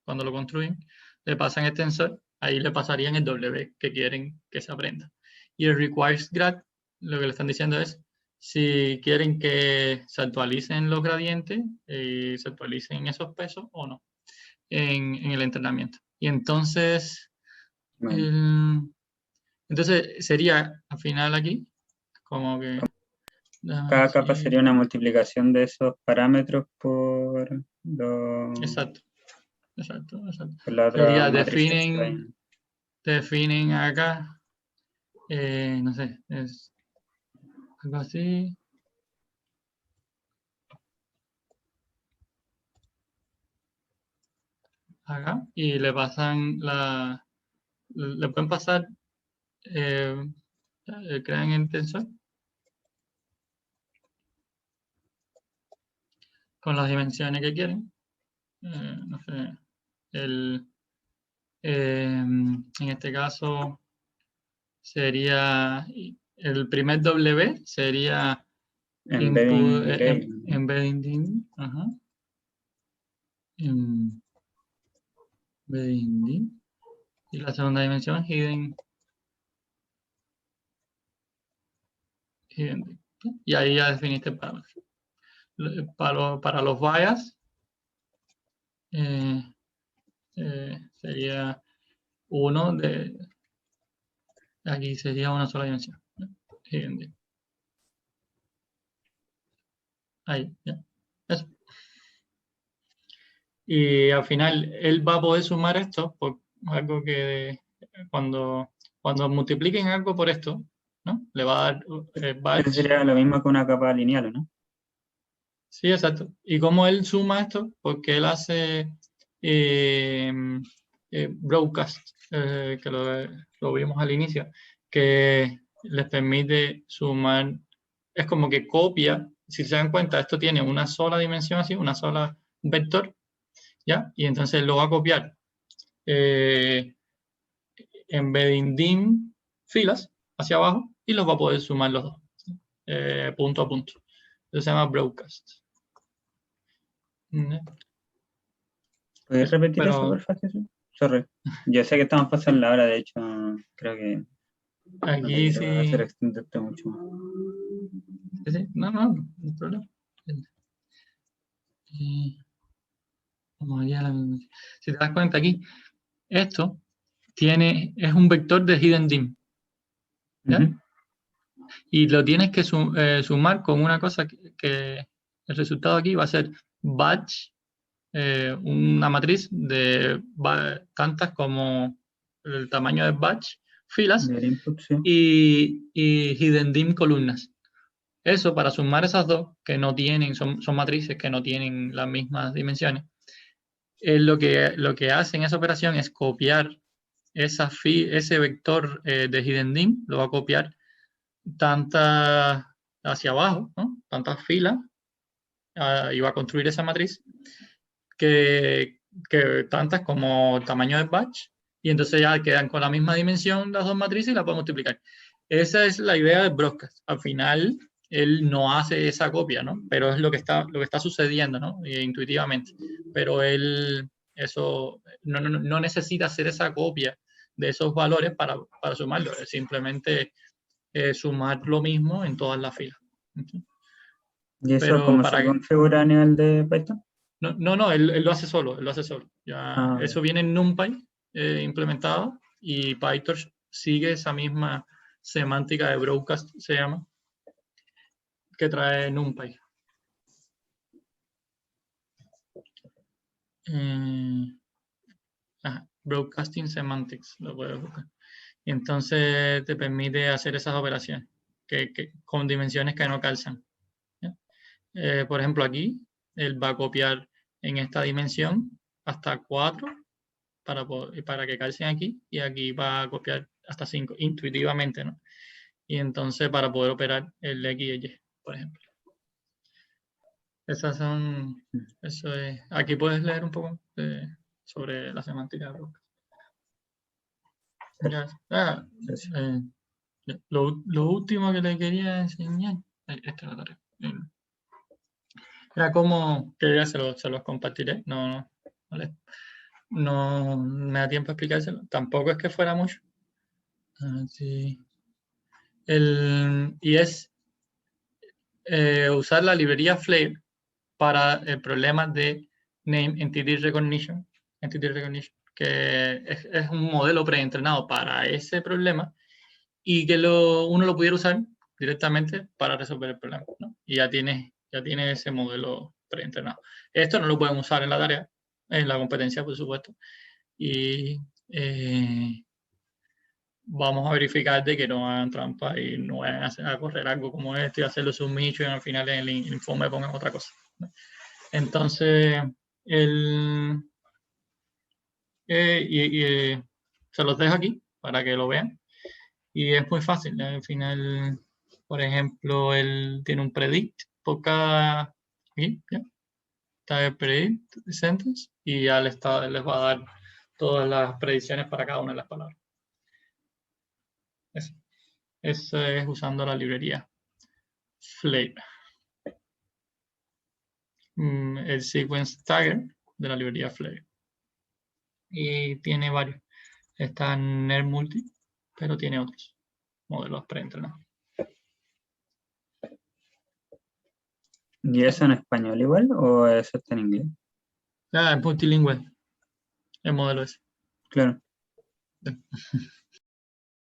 Cuando lo construyen, le pasan el tensor, ahí le pasarían el W que quieren que se aprenda. Y el requires grad, lo que le están diciendo es si quieren que se actualicen los gradientes y se actualicen esos pesos o no en el entrenamiento. Y entonces, Bueno, entonces sería al final aquí, como que, déjame ver cada capa si, sería una multiplicación de esos parámetros por, exacto, exacto, exacto. por las otras Sería matrices que hay. definen acá, no sé, es algo así. Acá y le pasan le pueden pasar, eh, crean el tensor con las dimensiones que quieren. No sé, en este caso sería el primer W sería input, Embedding array. embedding, ajá, embedding, y la segunda dimensión hidden, y ahí ya definiste el parámetro. Para los bias sería uno de, aquí sería una sola dimensión, ¿no? Hidden. Ahí, ya. Eso. Y al final él va a poder sumar esto por algo que cuando multipliquen algo por esto, ¿no? Le va a dar Eso batch. sería lo mismo que una capa lineal, ¿no? Sí, exacto. ¿Y cómo él suma esto? Porque él hace eh, broadcast, que lo vimos al inicio, que les permite sumar, es como que copia, si se dan cuenta, esto tiene una sola dimensión así, una sola vector, ¿ya? Y entonces lo va a copiar eh, embedding dim filas hacia abajo y los va a poder sumar los dos, punto a punto. Eso se llama broadcast. ¿Puedes Eso, repetir eso, pero por favor, Jesús? Sorry. Yo sé que estamos pasando la hora, de hecho, creo que no te aquí quiero hacer sí, extenderte mucho más. sí, no, no, no hay problema. Y vamos allá si te das cuenta aquí, esto es un vector de hidden dim, ¿ya? Ujú. Y lo tienes que sumar con una cosa que el resultado aquí va a ser batch, una matriz de tantas como el tamaño de batch, filas, Del input, sí. y hidden dim columnas. Eso, para sumar esas dos, que no tienen, son matrices que no tienen las mismas dimensiones, lo que hace en esa operación es copiar ese vector de hidden dim, lo va a copiar tantas hacia abajo, ¿no? Tantas filas, y va a construir esa matriz que, que tantas como el tamaño del batch, y entonces ya quedan con la misma dimensión las dos matrices y las podemos multiplicar. Esa es la idea del broadcast. Al final, él no hace esa copia, ¿no? Pero es lo que está sucediendo, ¿no? Intuitivamente. Pero él, eso, no necesita hacer esa copia de esos valores para sumarlo. Es simplemente sumar lo mismo en todas las filas. ¿Y eso Pero cómo se para que, configura a nivel de Python? no, él lo hace solo, él lo hace solo. Ya, Ah, eso viene en NumPy implementado y PyTorch sigue esa misma semántica de broadcast, se llama, que trae NumPy. Broadcasting Semantics, lo puedes buscar. Y entonces te permite hacer esas operaciones con dimensiones que no calzan. Por ejemplo, aquí él va a copiar en esta dimensión hasta 4 para que calcen aquí, y aquí va a copiar hasta 5 intuitivamente, ¿no? Y entonces para poder operar el X y el Y, por ejemplo. Esas son, eso es, aquí puedes leer un poco sobre la semántica de Broca. Lo último que le quería enseñar, esta es la tarea. Era cómo, que ya se los compartiré, no me da tiempo a explicárselo, tampoco es que fuera mucho. Sí. Y es usar la librería Flare para el problema de Name Entity Recognition, que es un modelo preentrenado para ese problema y que uno lo pudiera usar directamente para resolver el problema, ¿no? Y ya tiene ese modelo preentrenado. Esto no lo pueden usar en la tarea, en la competencia, por supuesto. Y vamos a verificar de que no hagan trampa y no vayan a correr algo como esto y hacerlo submission y al final en el informe pongan otra cosa, ¿no? Entonces, se los dejo aquí para que lo vean. Y es muy fácil, ¿no? Al final, por ejemplo, él tiene un predict por cada... Aquí, ¿ya? Está el predict sentence y ya les va a dar todas las predicciones para cada una de las palabras. Eso es usando la librería Flare. El sequence tagger de la librería Flare. Y tiene varios. Está NeRMulti, pero tiene otros modelos preentrenados. ¿Y eso en español igual o eso está en inglés? Es multilingüe el modelo ese. Claro.